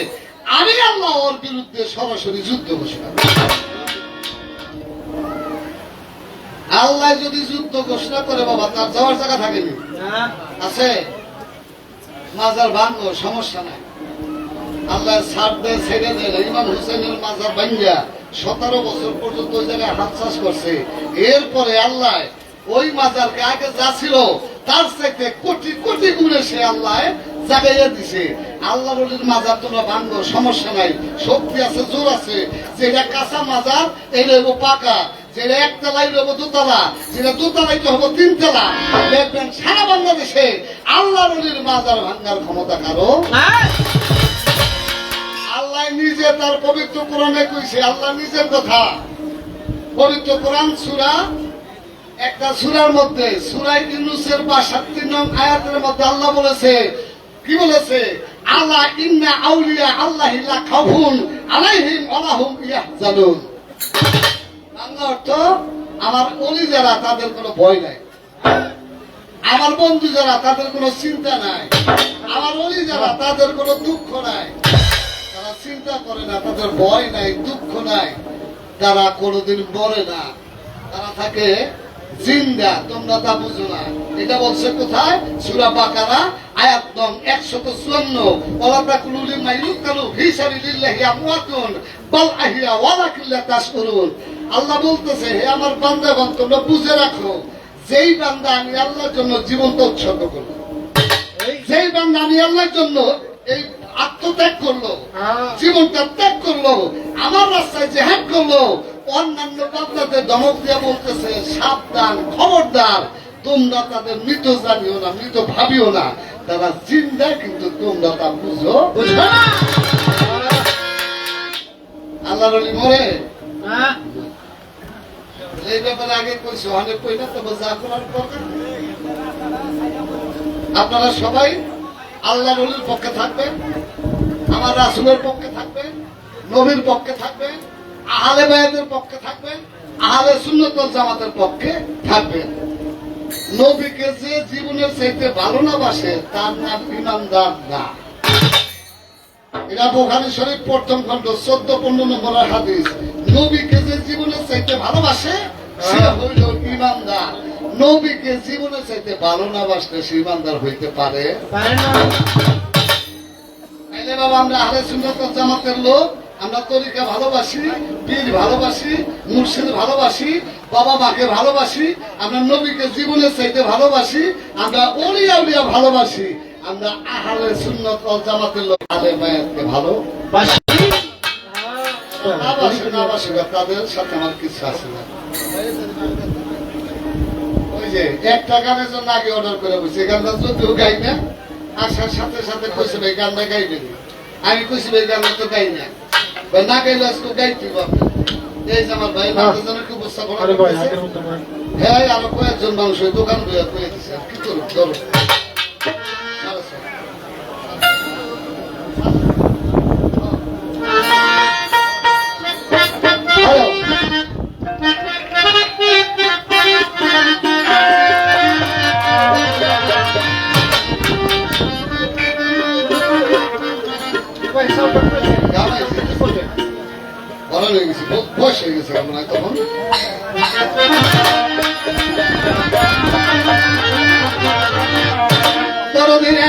D: আমি আল্লাহ ওর বিরুদ্ধে সরাসরি যুদ্ধ ঘোষণা করি। আল্লাহ যদি যুদ্ধ ঘোষণা করে বাবা, তার যাওয়ার জায়গা থাকেনি, আছে মাজার ভাঙবো সমস্যা নাই, আল্লাহ ছাড় দেয় ছেড়ে দেয় না। ইমাম হুসেনের মাজার ভাঙ্গা 17 বছর পর্যন্ত ওই জায়গায় হাত চাষ করছে। এরপরে আল্লাহ ওই মাজারকে আগে যা ছিল তার চাইতে কোটি কোটি গুণে সে আল্লাহ জাগাইয়া দিছে। আল্লাহ বলির মাজার তোমরা ভাঙবো সমস্যা নাই, শক্তি আছে, জোর আছে। যেটা কাঁচা মাজার এই রইব পাকা, যেটা একতলাই রইব দোতলা, যেটা দোতলাইতে হবো 3 তলা। দেখবেন সারা বাংলাদেশে আল্লাহ বলির মাজার ভাঙার ক্ষমতা কারো। আল্লাহ নিজে তার পবিত্র কোরআনে কইছে, আল্লাহ নিজের কথা। পবিত্র কোরআন সূরা, একটা সূরার মধ্যে সূরা ইউনূসের 62 নং আয়াতের মধ্যে আল্লাহ বলেছে, কি বলেছে? আলা ইন্না আউলিয়া আল্লাহি লা খাউফুন আলাইহিম ওয়া হুম ইয়াহজানুন। বাংলা অর্থ, আমার ওলি যারা তাদের কোনো ভয় নাই, আমার বন্ধু যারা তাদের কোনো চিন্তা নাই, আমার ওলি যারা তাদের কোনো দুঃখ নাই। তারা চিন্তা করে না, তাদের ভয় নাই, দুঃখ নাই, তারা কোনোদিন মরে না, তারা থাকে জিন্দা। তোমরা তা বুঝো না। এটা বলছে কোথায়? সূরা বাকারা আয়াত নং 154। ওয়ালা তাকুলু লিমা ইউকালু ফি সাবিলিল্লাহি আমওয়াতুন বাল আহিয়া ওয়ালাকিন লা তাশকুরুন। আল্লাহ বলতেছে, হে আমার বান্দাগণ তোমরা বুঝে রাখো, যেই বান্দা আমি আল্লাহর জন্য জীবনটা উৎসর্গ করলো, যেই বান্দা আমি আল্লাহর জন্য এই আত্মত্যাগ করলো, জীবনটা ত্যাগ করলো, আমার রাস্তায় জিহাদ করলো, অন্যান্য বান্দাদের ধমক দিয়ে বলতেছে, সাবধান, খবরদার, তোমরা তাদের মৃত জানিও না, মৃত ভাবিও না, তারা জিন্দা, কিন্তু তোমরা তা বুঝো না। আল্লাহর ওলি মরে
C: হ্যাঁ
D: এই ব্যাপারে আগে কইছি অনেক কই না, তবে যা করার দরকার। আপনারা সবাই আল্লাহর ওলির পক্ষে থাকবেন, আমার রাসূলের পক্ষে থাকবেন, নবীর পক্ষে থাকবেন, আহলে বায়াতের পক্ষে থাকবেন, আহলে সুন্নাত ওয়াল জামাতের পক্ষে থাকবেন। নবীকে যে জীবনের চাইতে ভালো না বাসে তার নাম ইমানদার না। এটা বুখারী শরীফ প্রথম খণ্ড 14-15 নম্বর হাদিস। নবীকে যে জীবনের চাইতে ভালোবাসে সে হইল ইমানদার। নবীকে জীবনের চাইতে ভালো না বাসলে সে ইমানদার হইতে পারে
C: না
D: তাইলে বাবা আমরা আহলে সুন্নাত ওয়াল জামাতের লোক, আমরা তরিকা ভালোবাসি, পীর ভালোবাসি, মুর্শিদ ভালোবাসি, বাবা মাকে ভালোবাসি, আমরা নবীকে জীবনের চাইতে ভালোবাসি, আমরা ওলিয়া উলিয়া ভালোবাসি, আমরা আহলে সুন্নাত ওয়াল জামাতের লোক আহলে বায়াতকে ভালো না বাসি না বাসি তাদের সাথে আমার কিছু আছে না। ওই যে একটা গানের জন্য আগে অর্ডার করে বসে গানটা যদিও গাই না, আসার সাথে সাথে কইছে ভাই গানটা গাইবেন, আমি কইছি ভাই গানটা তো গাই না, না গাইলে আজকে গাইতে পারবে। এই যে আমার ভাই বাচ্চাজনের কি উপস্থাপনা করতেছে, হ্যাঁ আরো কয়েকজন মানুষ ওই দোকান বইয়া করে দিচ্ছে, কি করুন ধরো বড় হয়ে গেছে, বয়স হয়ে গেছে আমরা তখন। দরদিনে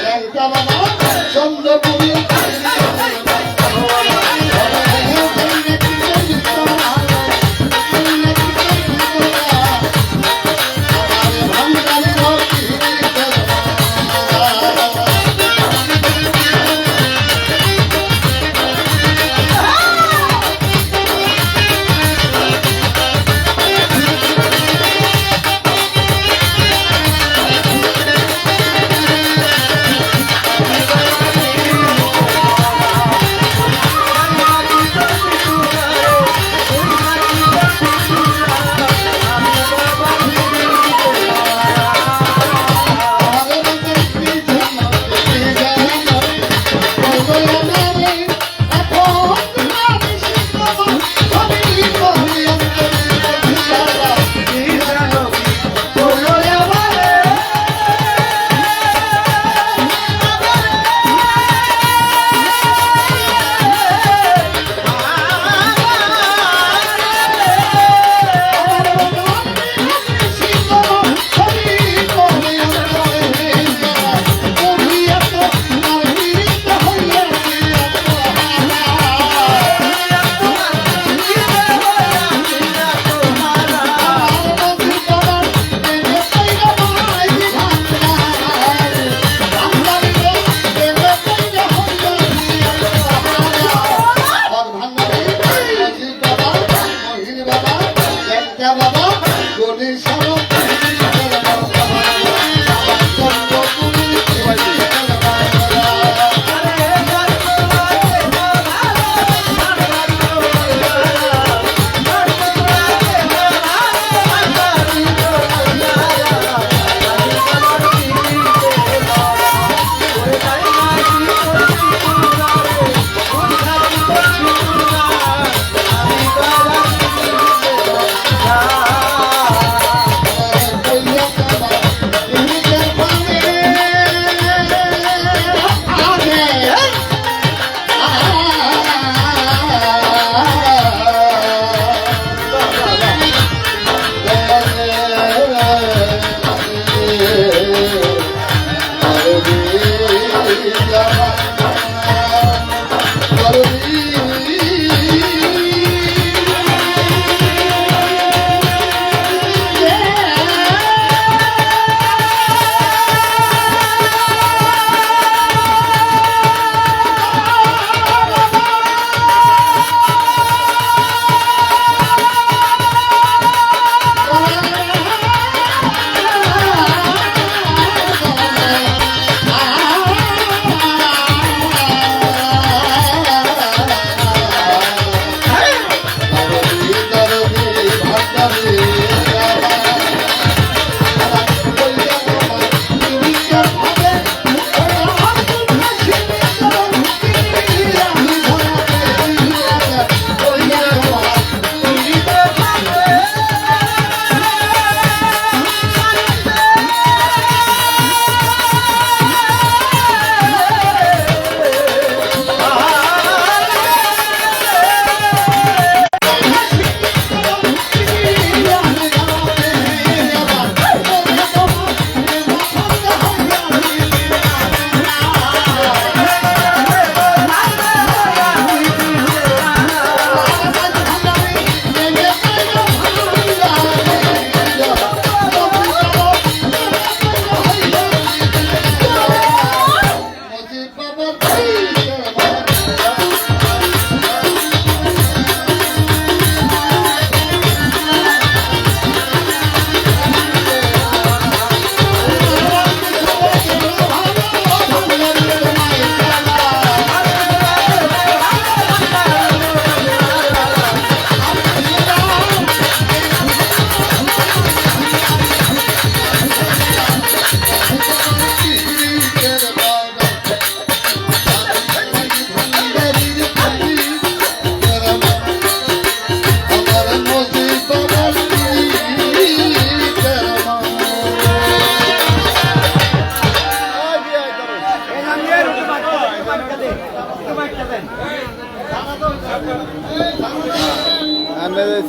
D: ল্যাংটা বাবা চন্দ্রপুরী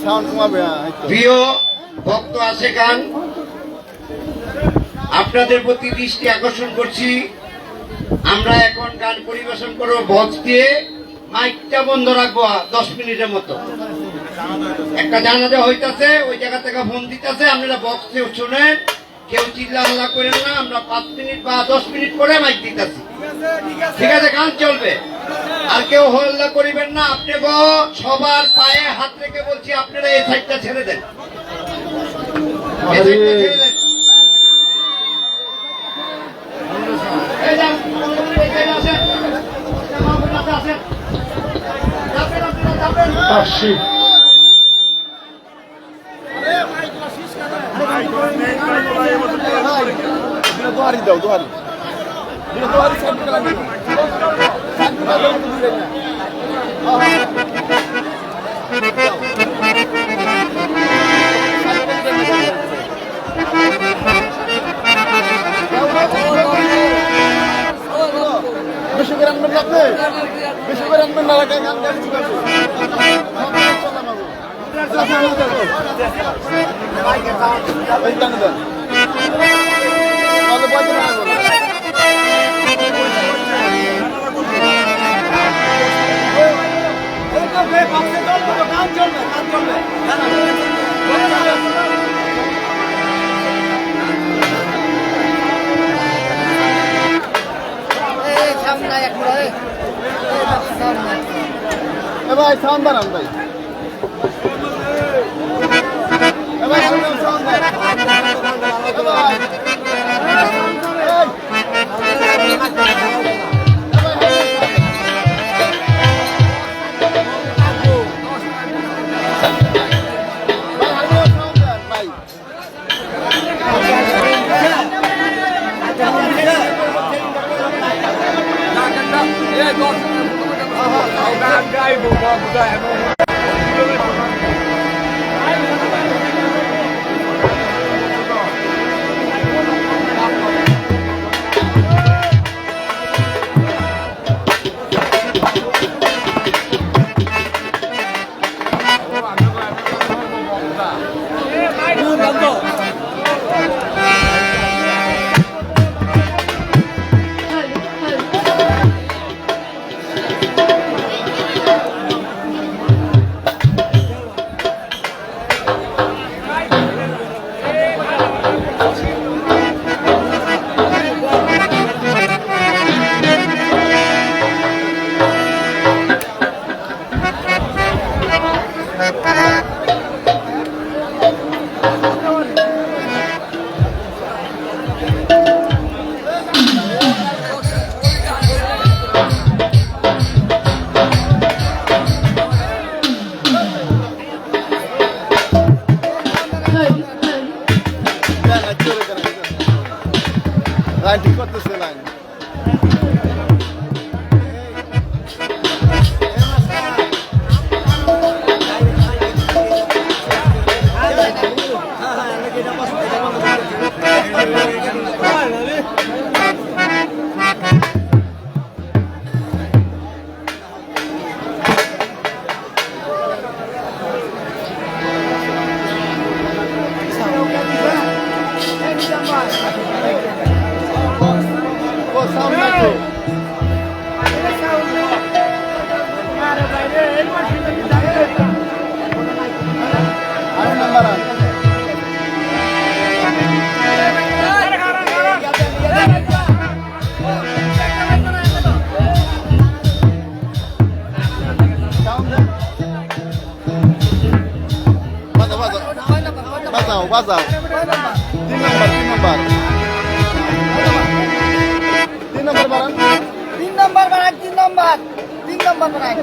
B: সাউন্ড কমাবে
C: প্রিয় ভক্ত আশেকান,
F: আপনাদের প্রতি দৃষ্টি আকর্ষণ করছি, আমরা এখন গান পরিবেশন করবো বক্স দিয়ে। মাইকটা বন্ধ রাখবো 10 মিনিটের মতো। একটা জানাজা হইতাছে, ওই জায়গা থেকে ফোন দিতেছে, আপনারা বক্সে শুনেন, কেউ চিল্লা হাল্লা করেন না। আমরা 5 মিনিট বা 10 মিনিট পরে মাইক দিতেছি, ঠিক আছে? গান চলবে, আর কেউ হল্লা করিবেন না। আপনি সবার পায়ে হাত রেখে বলছি, আপনারা এই সাইডটা ছেড়ে দেন, এই সাইডটা ছেড়ে দেন। এই যান, এই সাইডে আসেন, আমার কাছে আসেন। যাবেন, আপনারা যাবেন।
B: দোহারি দাও, দোহারি দোহারি সাইড করে লাগবে। বেশি করে আনবেন না আপনি, বেশি করে আনবেন না, গান গান ঠিক আছে। ভাই সাউন্ড বানান ভাই, ভাই সাউন্ড লাইন ঠিক করতেছে লাইন। বাজাও বাজাও, 3 নাম্বার 3 নাম্বার 3 নাম্বার বাড়ান,
G: 3 নম্বর বাড়াই, 3 নম্বর 3 নম্বর বাড়াই।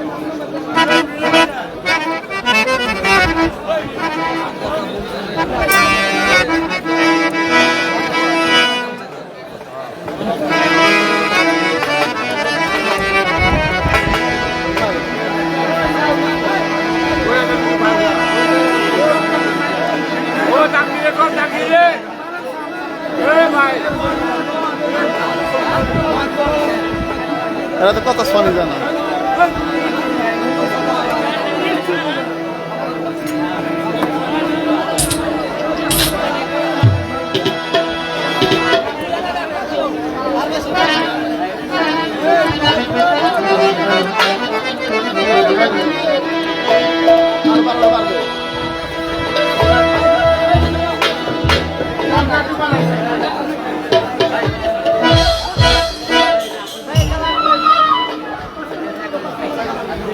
B: এরা তো কত শুনে জানা।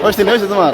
B: হয়েছে তোমার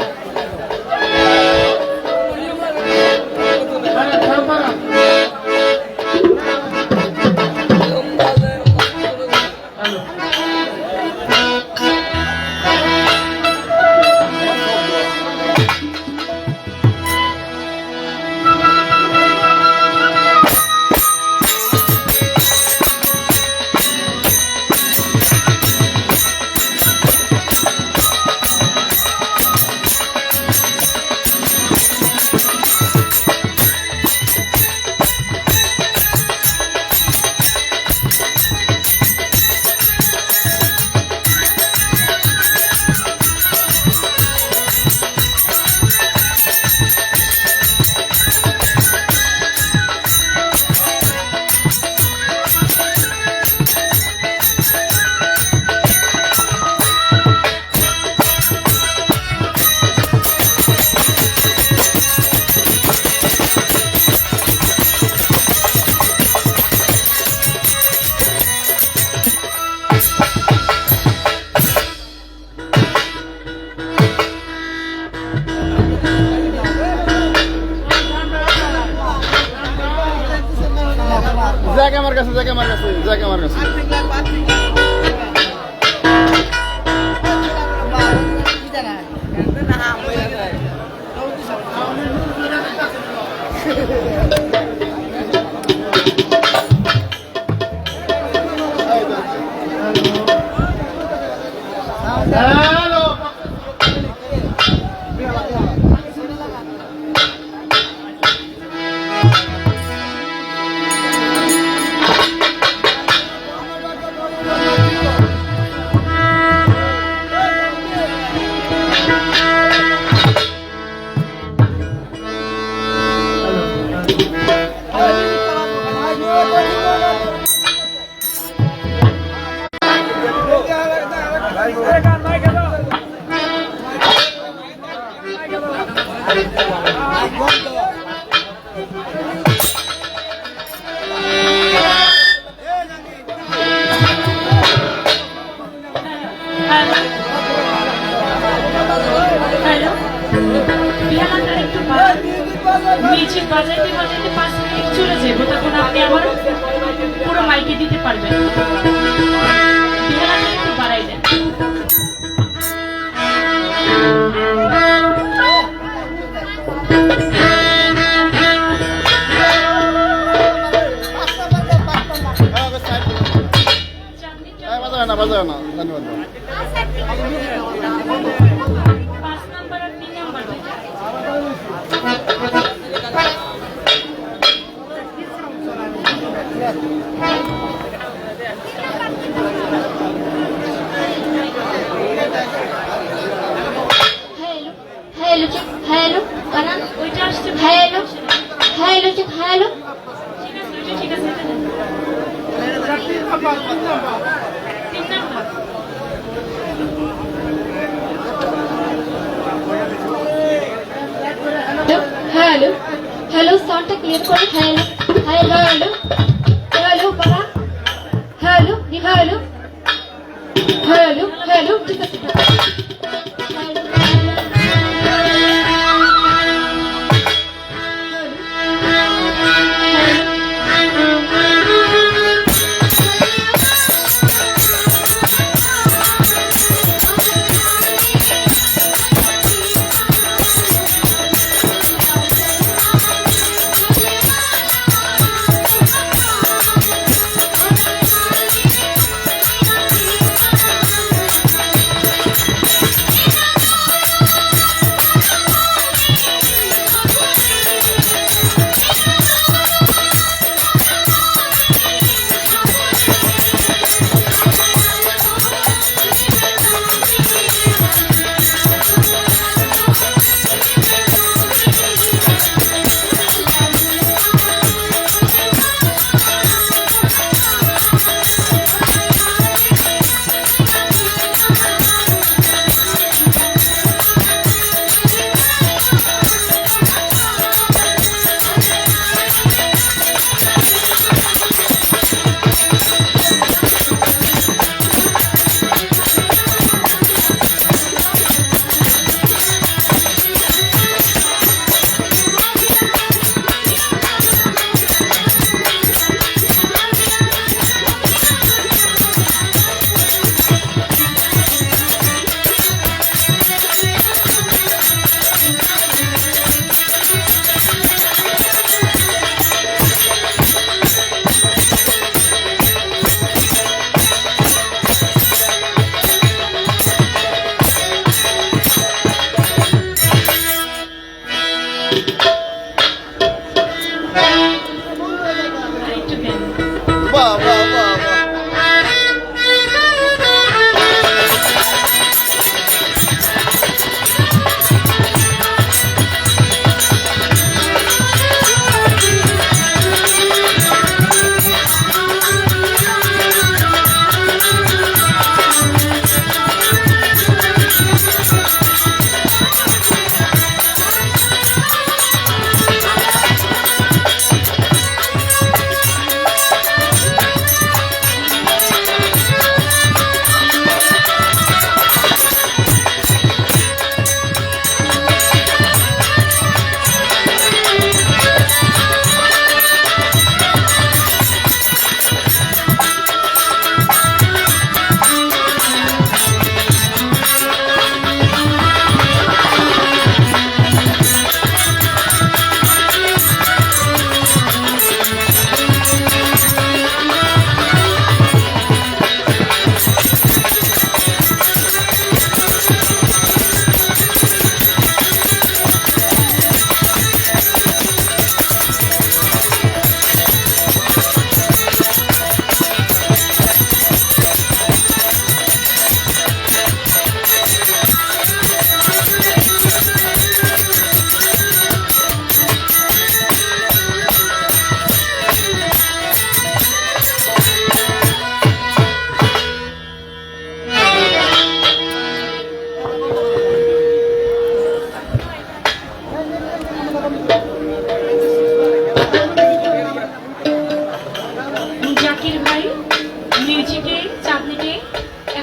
B: জায়গা আমার কাছে
H: মিউজিক বাজাইতে বাজাইতে 5 মিনিট চলে যাবো, তখন আপনি আমার পুরো মাইকে দিতে পারবেন। বিহালাটা একটু বাড়াই দেন।
B: বাজাও না ধন্যবাদ।
H: 5 নাম্বার আর 3 নাম্বার
I: hello, kanan,
H: ওইটা আসছে।
I: hello, hello.
H: ঠিক আছে, ওইটা ঠিক আছে, এটা দেন। 3 নাম্বার
I: Hello, sound টা clear করে hello, বাবা, hello, ঠিক আছে,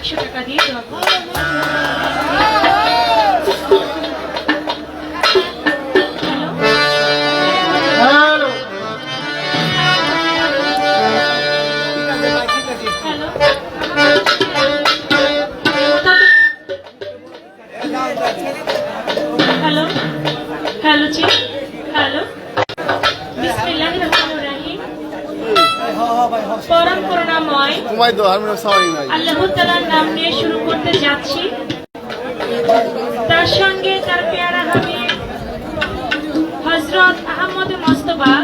H: 100 টাকা দিয়ে দোয়া করবেন। হ্যালো হ্যালো হ্যালো জি হ্যালো বিসমিল্লাহির রহমানির রহিম। পরম করুণাময়
B: ঘুমাই তো আমি সরি নাই
H: আল্লাহ তাআলার নাম নিয়ে শুরু করতে যাচ্ছি। তার সঙ্গে তার পেয়ারা হাবিব হযরত আহমদ মুস্তাফা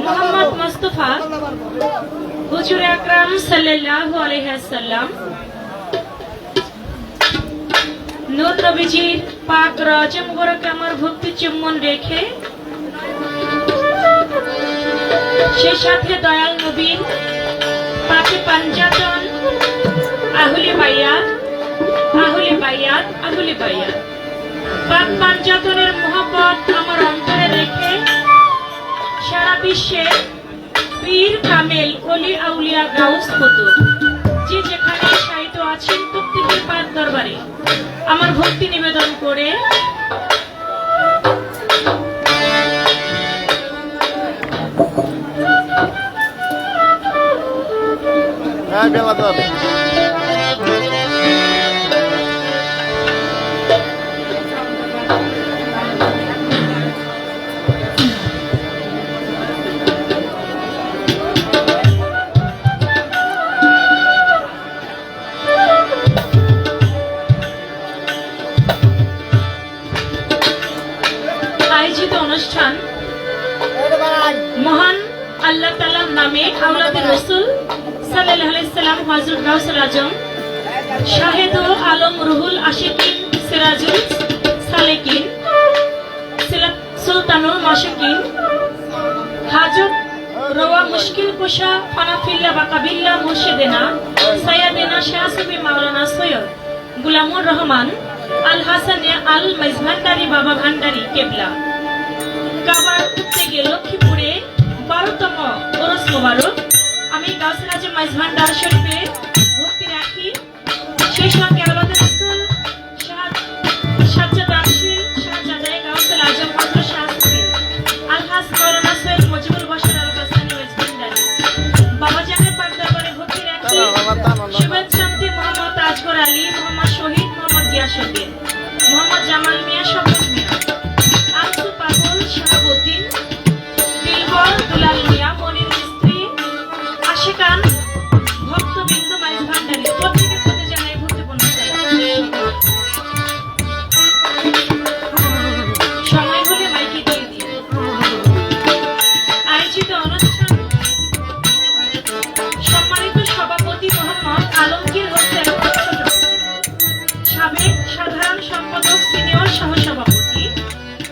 H: মুহাম্মদ মুস্তাফা হুজুর আকরাম সাল্লাল্লাহু আলাইহি ওয়াসাল্লাম নূর নবীজির পাক রওজা মুবারকে আমার ভক্তি চুম্বন রেখে সেই সাথে দয়াল নবীর পাকে পাঞ্জাতন আহলে বায়াত আহলে বায়াত আহলে বায়াত পাক পাঞ্জাতনের মোহব্বত আমার অন্তরে রেখে সারা বিশ্বে পীর কামেল ওলি আউলিয়া গাউস কুতুব যে যেখানে শায়িত আছেন প্রত্যেকের পাক দরবারে আমার ভক্তি নিবেদন করে
B: হ্যাঁ বেলা তো
H: আয়োজিত অনুষ্ঠান মহান আল্লাহ তাআলার নামে আওলাদে রাসূল সাল্লাল্লাহু আলাইহি সাল্লাম হযরত গাউসুল আজম শাহেদ আলম রুহুল আশিকিন সিরাজুল সালেকিন সুলতানুল মাশিকিন হাজত রওয়া মুশকিল কুশা ফানাফিল্লা বাকাবিল্লা মুর্শিদেনা সাইয়্যিদিনা শাহসুফি মাওলানা সৈয়দ গুলামুর রহমান আল হাসান আল মাইজভান্ডারি বাবা ভান্ডারি কেবলা কাবার থেকে লক্ষ্মীপুরে 12তম ওরস মোবারক আমি গাউসুল আজম মাইজভান্ডার শরীফে ভক্তি রাখি। সেই সঙ্গে আওলাদে রাসূল সাজ্জাদ আশির শাহজাদা গাউসুল আজম হযরত শাহসুফি আলহাজ মাওলানা সৈয়দ মুজিবুল বশর আল হাসানি মাইজভান্ডারি বাবা জানের পাক দরবারে ভক্তি রাখি। শুভেচ্ছা মোহাম্মদ আজগর আলী মোহাম্মদ শহীদ মোহাম্মদ গিয়াসউদ্দিন মোহাম্মদ জামাল মিয়া শফিক মিয়া আনসু পাগল শাহাবুদ্দিন দিলবর দুলাল মিয়া মনির মিস্ত্রি আশিকান ভক্তবৃন্দ মাইজভান্ডারি প্রত্যেকের প্রতি জানাই ভক্তিপূর্ণ সময় হলে মাইকে দিয়ে দিন। আয়োজিত অনুষ্ঠান সম্মানিত সভাপতি মোহাম্মদ আলমগীর হোসেন সাবেক সাধারণ সম্পাদক সিনিয়র সহসভাপতি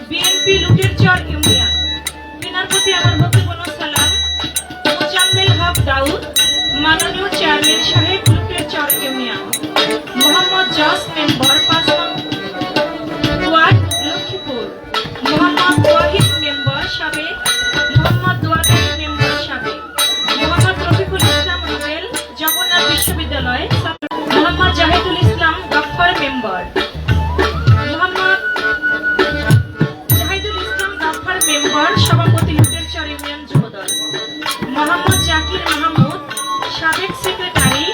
H: বিএনপি লুটেরচর ইউনিয়ন তিনার প্রতি আমার ভক্তিপূর্ণ সালাম। মোজাম্মেল হক দাউদ মাননীয় চেয়ারম্যান সাহেব লুটেরচর ইউনিয়ন মোহাম্মদ জস মেম্বার 5 নং ওয়ার্ড লক্ষ্মীপুর মোহাম্মদ ওয়াহিদ মেম্বার সাবেক মোহাম্মদ দোয়াত মেম্বার সাবেক মোহাম্মদ রফিকুল ইসলাম রুবেল জগন্নাথ বিশ্ববিদ্যালয় মোহাম্মদ জাহিদুল ইসলাম গফফর মেম্বার মোহাম্মদ জাহিদুল ইসলাম গফফর মেম্বার সভাপতি লুটেরচর ইউনিয়ন যুবদল মোহাম্মদ জাকির মাহমুদ সাবেক সেক্রেটারি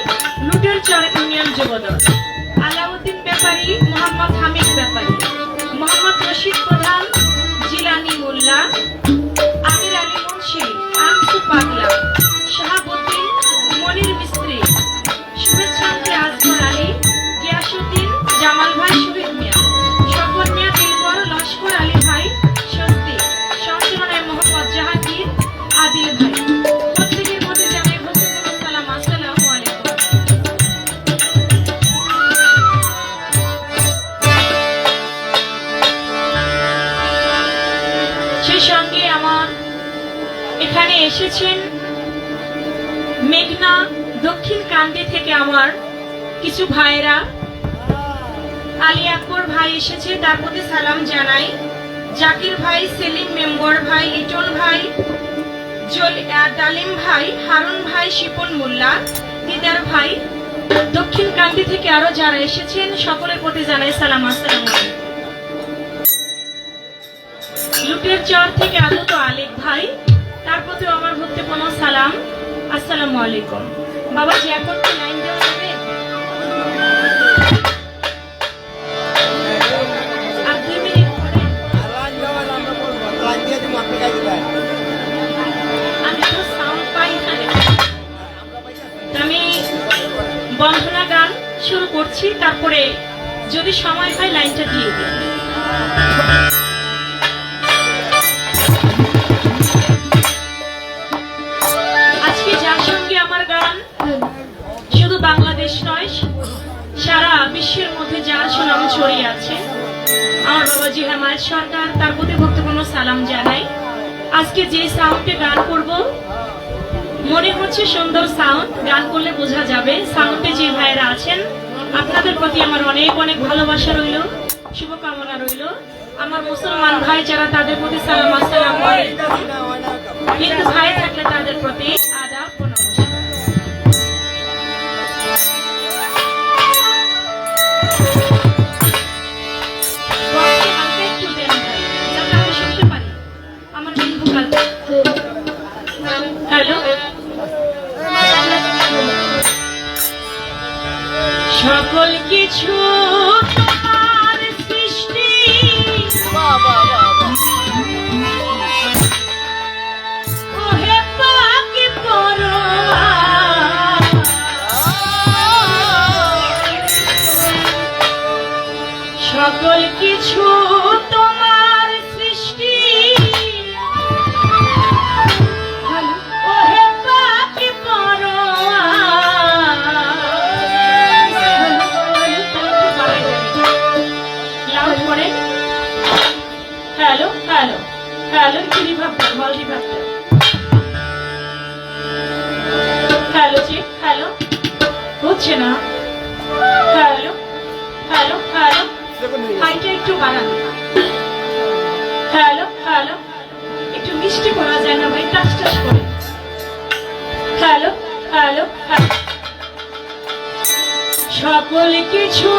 H: লুটেরচর ইউনিয়ন যুবদল আলাউদ্দিন ব্যাপারী মোহাম্মদ হামিদ ব্যাপারী মোহাম্মদ রশিদ প্রধান জিলানি মোল্লা আমির আলী মুন্সি আনসু পাগলা শাহাবুদ্দিন মনির মিস্ত্রি শুভেচ্ছান্তে আজগর আলী গিয়াসউদ্দিন জামাল ভাই শহীদ মিয়া শকর মিয়া দিলবর লস্কর আলী ভাই স্বস্তি সঞ্চালনায় মোহাম্মদ জাহাঙ্গীর আদিল ভাই প্রত্যেকের মধ্যে জানাই ভক্তিপূর্ণ সালাম। আসসালামু আলাইকুম। সেই সঙ্গে আমার এখানে এসেছেন মেঘনা দক্ষিণ কান্দি থেকে আমার কিছু ভাইরা আলী আকবর ভাই এসেছে তার প্রতি সালাম জানাই। জাকির ভাই সেলিম মেম্বার ভাই লিটন ভাই ডালিম ভাই হারুন ভাই শিপন মোল্লা দিদার ভাই দক্ষিণ কান্দি থেকে আরো যারা এসেছেন সকলের প্রতি জানাই সালাম, আসসালামু আলাইকুম। লুটের চর থেকে আগত আলেক ভাই, তার প্রতি আমার ভক্তিপূর্ণ সালাম, আসসালামু আলাইকুম। বাবাজি এখন কি লাইন দেওয়া যাবে? আর 2 মিনিট পরে আমি তো সাউন্ড পাই না। আমি বন্ধনা গান শুরু করছি, তারপরে যদি সময় হয় লাইনটা দিয়ে দিই। আজকে যার সঙ্গে আমার গান শুধু বাংলাদেশ নয়, সারা বিশ্বের মধ্যে যার সুনাম ছড়িয়ে আছে, আমার বাবাজি হেমায়েত সরকার, তার প্রতি ভক্তিপূর্ণ সালাম জানাই। আজকে যে সাউন্ডে গান করব মনে হচ্ছে সুন্দর সাউন্ড, গান করলে বোঝা যাবে। সাউন্ডে যে ভাইয়েরা আছেন আপনাদের প্রতি আমার অনেক অনেক ভালোবাসা রইল, শুভকামনা রইল। আমার মুসলমান ভাই যারা তাদের প্রতি সালাম, আসসালামু আলাইকুম। হিন্দু ভাই থাকলে তাদের প্রতি আদাব ও নমস্কার। বক্সে হালকা একটু দেন ভাই, যাতে আমি শুনতে পারি আমার মেন ভোকাল। হ্যালো, সকল কিছু তোমার সৃষ্টি, ওহে পাকি পরোয়ার, সকল কিছু তোমার সৃষ্টি, ওহে পাকি লাউড করে। হ্যালো হ্যালো হ্যালো, একটু রিভাবটা, বল রিভাবটা। হ্যালো চেক, হ্যালো হচ্ছে না। হ্যালো হ্যালো হ্যালো, হাইটা একটু বাড়ান। হ্যালো হ্যালো, একটু মিষ্টি করা যায় না ভাই, টাস টাস করে। হ্যালো হ্যালো হ্যালো, সকল কিছু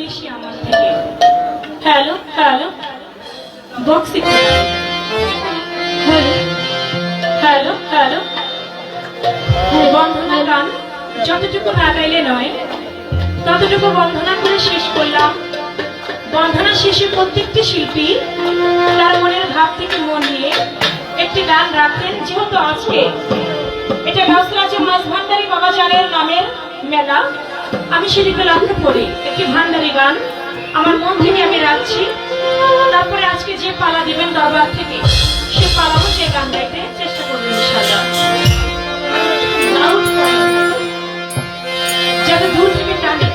H: বেশি আমার থেকে। Hello hello Bakshi,
I: hello
H: hello hello বন্ধনা গান যতটুকু না গাইলে নয় ততটুকু বন্ধনা করে শেষ করলাম। বন্ধনা শেষে প্রত্যেকটি শিল্পী তার মনের ভাব থেকে মন নিয়ে একটি গান রাখতেন। যেহেতু আজকে এটা গাছরাজে মাছ ভান্ডারী বাবা জানের নামের মেলা, আমি সেদিকে লক্ষ্য করি একটি ভান্ডারী গান আমার মন থেকে আমি রাখছি। তারপরে আজকে যে পালা দিবেন দরবার থেকে সে পালাও সে গান গাইতে চেষ্টা করবেন ইনশাআল্লাহ। যাতে দূর থেকে টানে।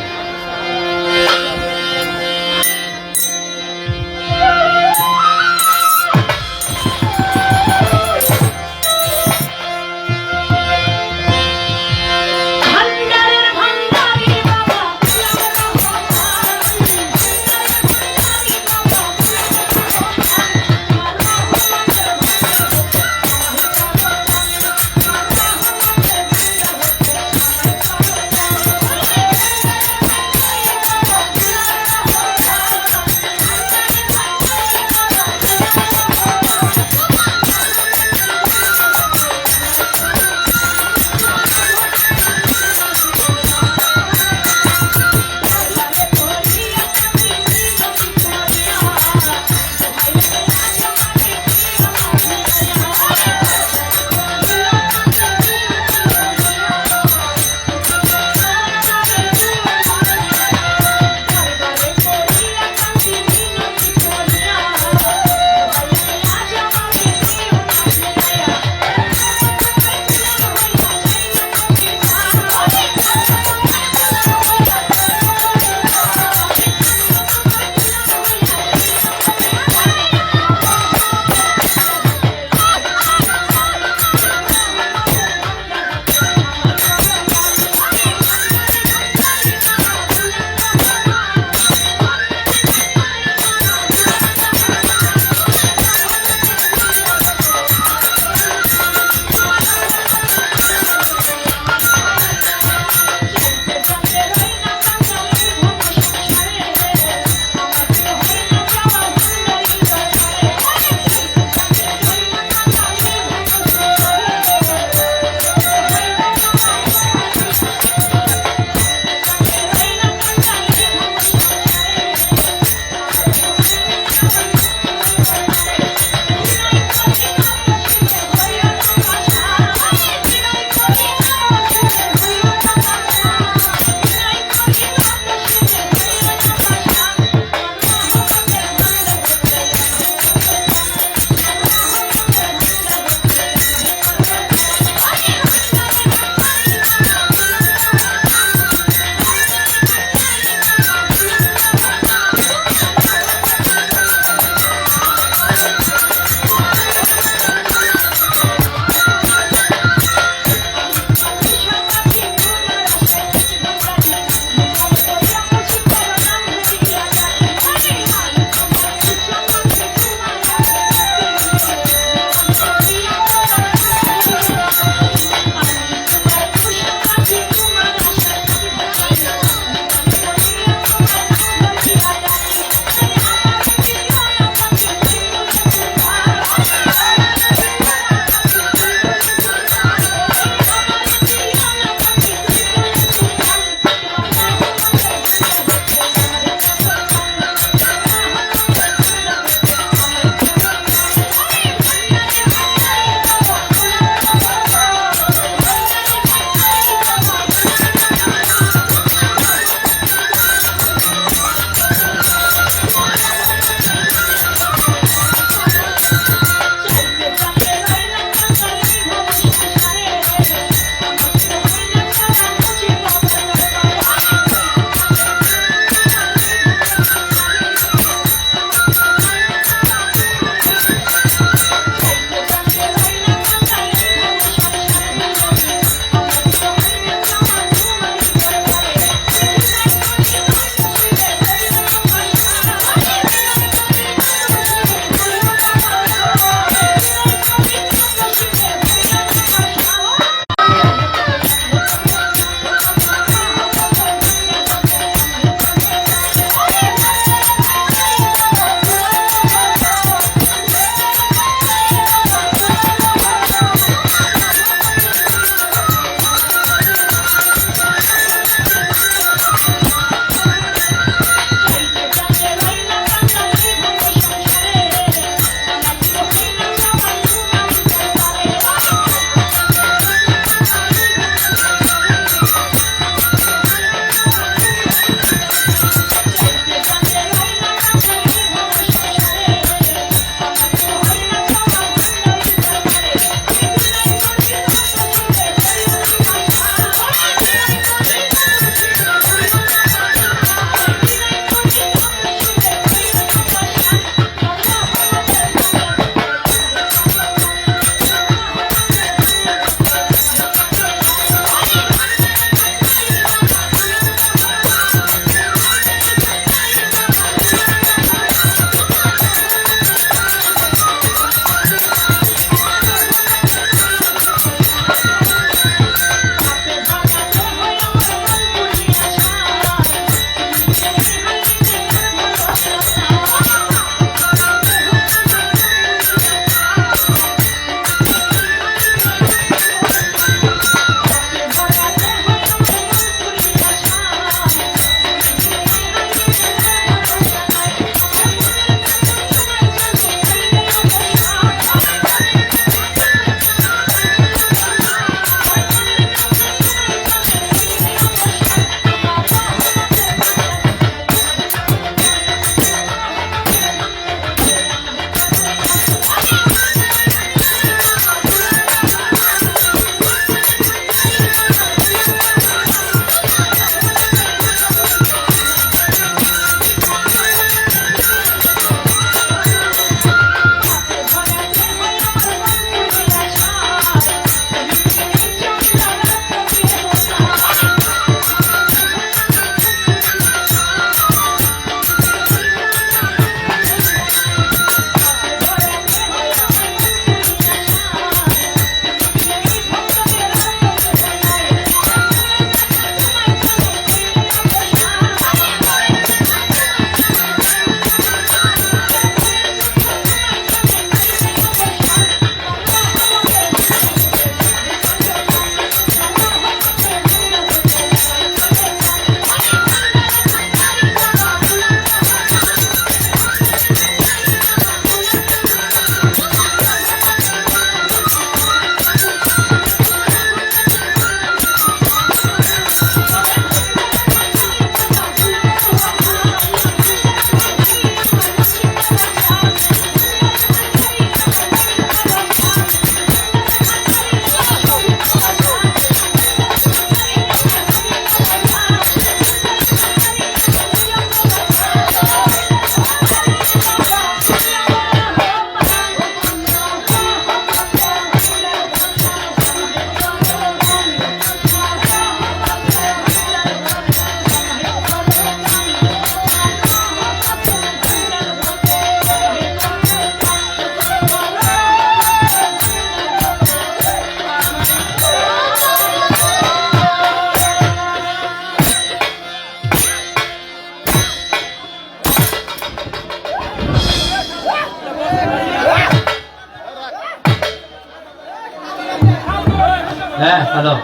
A: হ্যাঁ হ্যালো,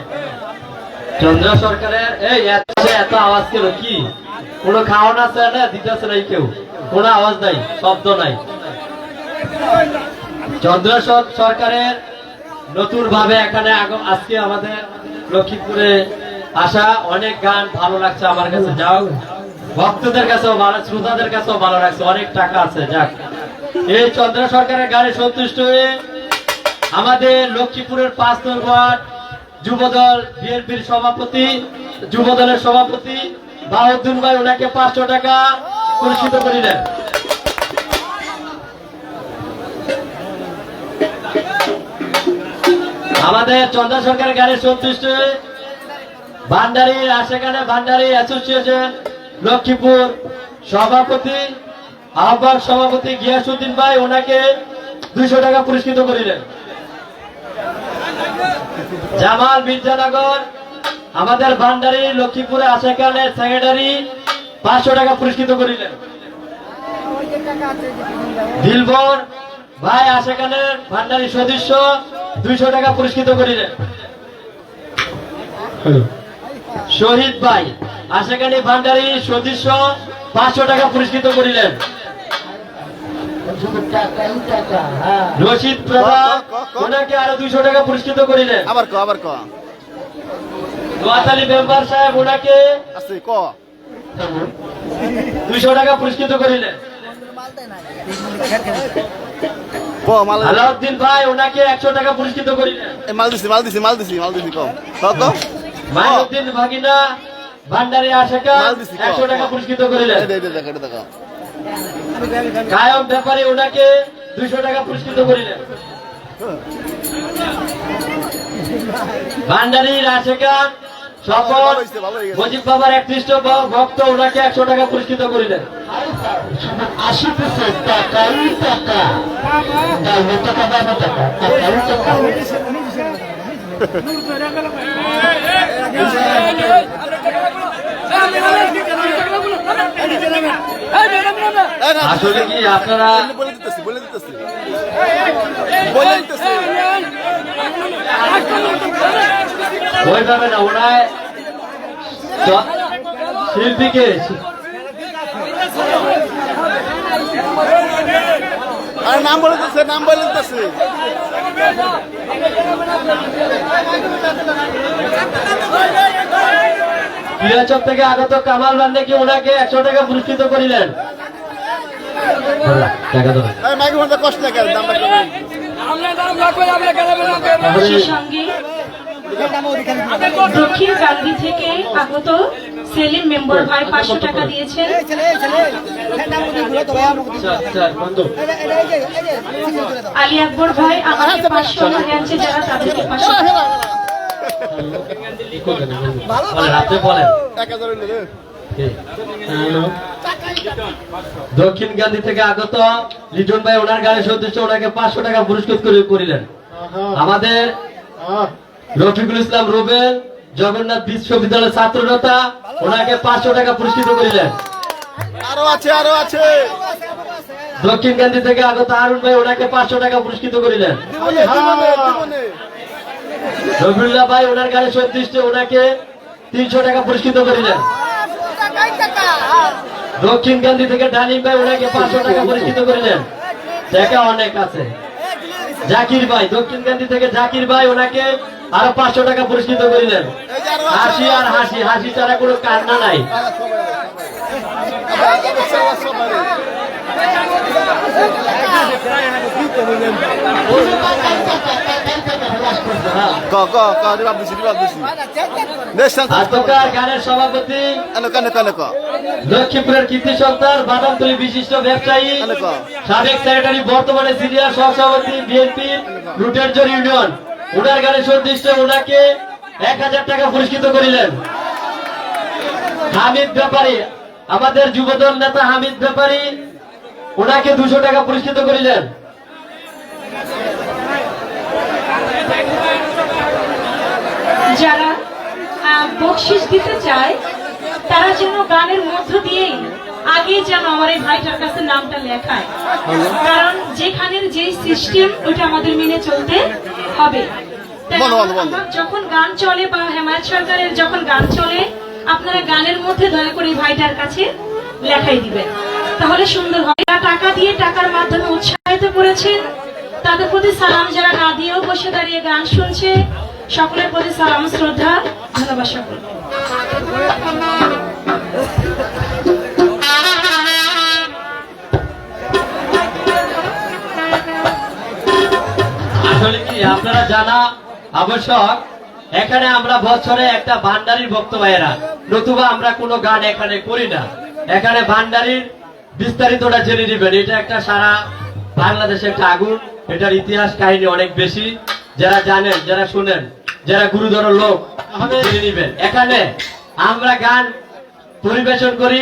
A: চন্দ্র সরকারের এই এত আওয়াজ কেন? কি কোনো খাওয়ান আছে না? দিতেছে নাই কেউ, কোনো আওয়াজ নাই, শব্দ নাই। চন্দ্র সরকারের নতুন ভাবে এখানে আজকে আমাদের লক্ষ্মীপুরে আসা, অনেক গান ভালো লাগছে আমার কাছে। যাও, ভক্তদের কাছেও ভালো, শ্রোতাদের কাছেও ভালো লাগছে, অনেক টাকা আছে। যাক, এই চন্দ্র সরকারের গানে সন্তুষ্ট হয়ে আমাদের লক্ষ্মীপুরের 5 নং ওয়ার্ড যুবদল বিএনপির সভাপতি, যুবদলের সভাপতি বাহাউদ্দিন ভাই ওনাকে 500 টাকা পুরস্কৃত করিলেন। আমাদের চন্দ্র সরকারের গানে সন্তুষ্ট হয়ে ভান্ডারীর আশেখানে ভান্ডারী অ্যাসোসিয়েশন লক্ষ্মীপুর সভাপতি, আহ্বায়ক সভাপতি গিয়াসউদ্দিন ভাই ওনাকে 200 টাকা পুরস্কৃত করিলেন। জামাল মির্জানগর আমাদের ভান্ডারী লক্ষ্মীপুরে আশেখানের সেক্রেটারি 500 টাকা পুরস্কৃত করিলেন। দিলবর ভাই আশেখানের ভান্ডারী সদস্য 200 টাকা পুরস্কৃত করিলেন। শহীদ ভাই আশেখানি ভান্ডারী সদস্য 500 টাকা পুরস্কৃত করিলেন। রশিদ প্রধান ওনাকে আরো 200 টাকা পুরস্কৃত করিলেন।
B: আবার ক
A: নোয়াখালী মেম্বার সাহেব ওনাকে
B: আছে ক
A: 200 টাকা পুরস্কৃত করিলেন।
B: মাল
A: আলাউদ্দিন ভাই ওনাকে 100 টাকা পুরস্কৃত করিলেন।
B: দিছি ক
A: মাইনুদ্দিন ভাগিনা ভান্ডারী আশেখা
B: মাল দিছি,
A: 100 টাকা পুরস্কৃত করিলেন।
B: দেখা
A: কায়ম ব্যাপারী ওনাকে 200 টাকা পুরস্কৃত করিলেন। ভান্ডারীর আশেখা সফল মজিব বাবার একনিষ্ঠ ভক্ত ওনাকে 100 টাকা পুরস্কৃত করিলেন। আসলে কি আপনারা
B: বলে দিতেছি
A: ওইভাবে না, ওনায় শিল্পীকে
B: আর নাম বলে দিতেছে
A: পিয়াচক থেকে আগত কামাল বান্ডেকে ওনাকে 100 টাকা পুরস্কৃত করিলেন।
B: মাইক্রোফোনটা কষ্ট লাগে দামটা কমে
H: সেই সঙ্গে দক্ষিণ গান্ধী থেকে আগত সেলিম মেম্বার ভাই 500 টাকা দিয়েছেন। আলী আকবর ভাই আমাকে 500 টাকা দিয়েছে, যারা তাদেরকে 500 টাকা।
A: রাতে বলেন
B: 1000 হইলো রে
A: দক্ষিণ গান্ধী থেকে আগত লিটন ভাই ওনার গানের সদস্য ওনাকে 500 টাকা পুরস্কৃত করিলেন। আমাদের রফিকুল ইসলাম রুবেল জগন্নাথ বিশ্ববিদ্যালয়ের ছাত্রনেতা ওনাকে 500 টাকা পুরস্কৃত করিলেন।
B: আরো আছে
A: দক্ষিণ গান্ধী থেকে আগত আরুণ ভাই ওনাকে 500 টাকা পুরস্কৃত করিলেন। রবিউল্লাহ ভাই ওনার গানের সদস্য ওনাকে 300 টাকা পুরস্কৃত করিলেন। দক্ষিণ গান্ধী থেকে ডালিম ভাই ওনাকে 500 টাকা পুরস্কৃত করিলেন। দেখা অনেক আছে। জাকির ভাই দক্ষিণ গান্ধী থেকে জাকির ভাই ওনাকে আরো 500 টাকা পুরস্কৃত করিলেন। হাসি আর হাসি, হাসি ছাড়া কোনো কান্না নাই। গানের সভাপতি লক্ষ্মীপুরের কীর্তি সন্তান বাদামতলী বিশিষ্ট ব্যবসায়ী সাবেক সেক্রেটারি বর্তমানে সিনিয়র সহসভাপতি বিএনপি লুটেরজোর ইউনিয়ন ওনার গানের সদস্য ওনাকে 1000 টাকা পুরস্কৃত করিলেন। হামিদ ব্যাপারী আমাদের যুবদল নেতা হামিদ ব্যাপারী ওনাকে 200 টাকা পুরস্কৃত করিলেন।
H: যারা বকশিস দিতে চায় তারা যেন গানের মধ্য দিয়েই আগে যেন আমার এই ভাইটার কাছে নামটা লেখায়, কারণ যেখানের যে সিস্টেম ওইটা আমাদের মেনে চলতে হবে। তাই
B: বলো, বলো, বলো।
H: আমার যখন গান চলে বা হেমায়ত সরকারের যখন গান চলে, আপনারা গানের মধ্যে দয়া করে এই ভাইটার কাছে লেখাই দিবেন, তাহলে সুন্দর হয়। যারা টাকা দিয়ে টাকার মাধ্যমে উৎসাহিত করেছেন তাদের প্রতি সালাম, যারা না দিয়েও বসে দাঁড়িয়ে গান শুনছে সকলের প্রতি সালাম শ্রদ্ধা ধন্যবাদ সকলকে।
A: আসলে কি আপনারা জানা আবশ্যক, এখানে আমরা বছরে একটা ভান্ডারির ভক্ত ভাইয়েরা, নতুবা আমরা কোনো গান এখানে করি না। এখানে ভান্ডারির বিস্তারিতটা জেনে নেবেন, এটা একটা সারা বাংলাদেশে একটা আগুন, এটার ইতিহাস কাহিনী অনেক বেশি। যারা জানেন, যারা শুনেন, যারা গুরুধর লোক জেনে নেবেন। এখানে আমরা গান পরিবেশন করি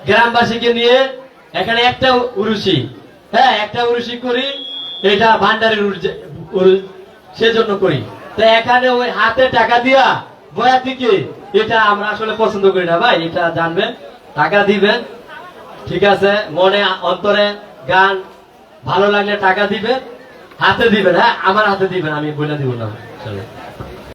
A: গ্রামবাসীকে নিয়ে। এখানে একটা উরুষি, হ্যাঁ একটা উরুষি করি, এটা ভান্ডারের সেজন্য করি। তো এখানে ওই হাতে টাকা দিয়া বয়া থেকে এটা আমরা আসলে পছন্দ করি না ভাই, এটা জানবেন। টাকা দিবেন, ঠিক আছে, মনে অন্তরে গান ভালো লাগলে টাকা দিবেন, হাতে দিবেন, হ্যাঁ আমার হাতে দিবেন, আমি বলে দিব না। চলো।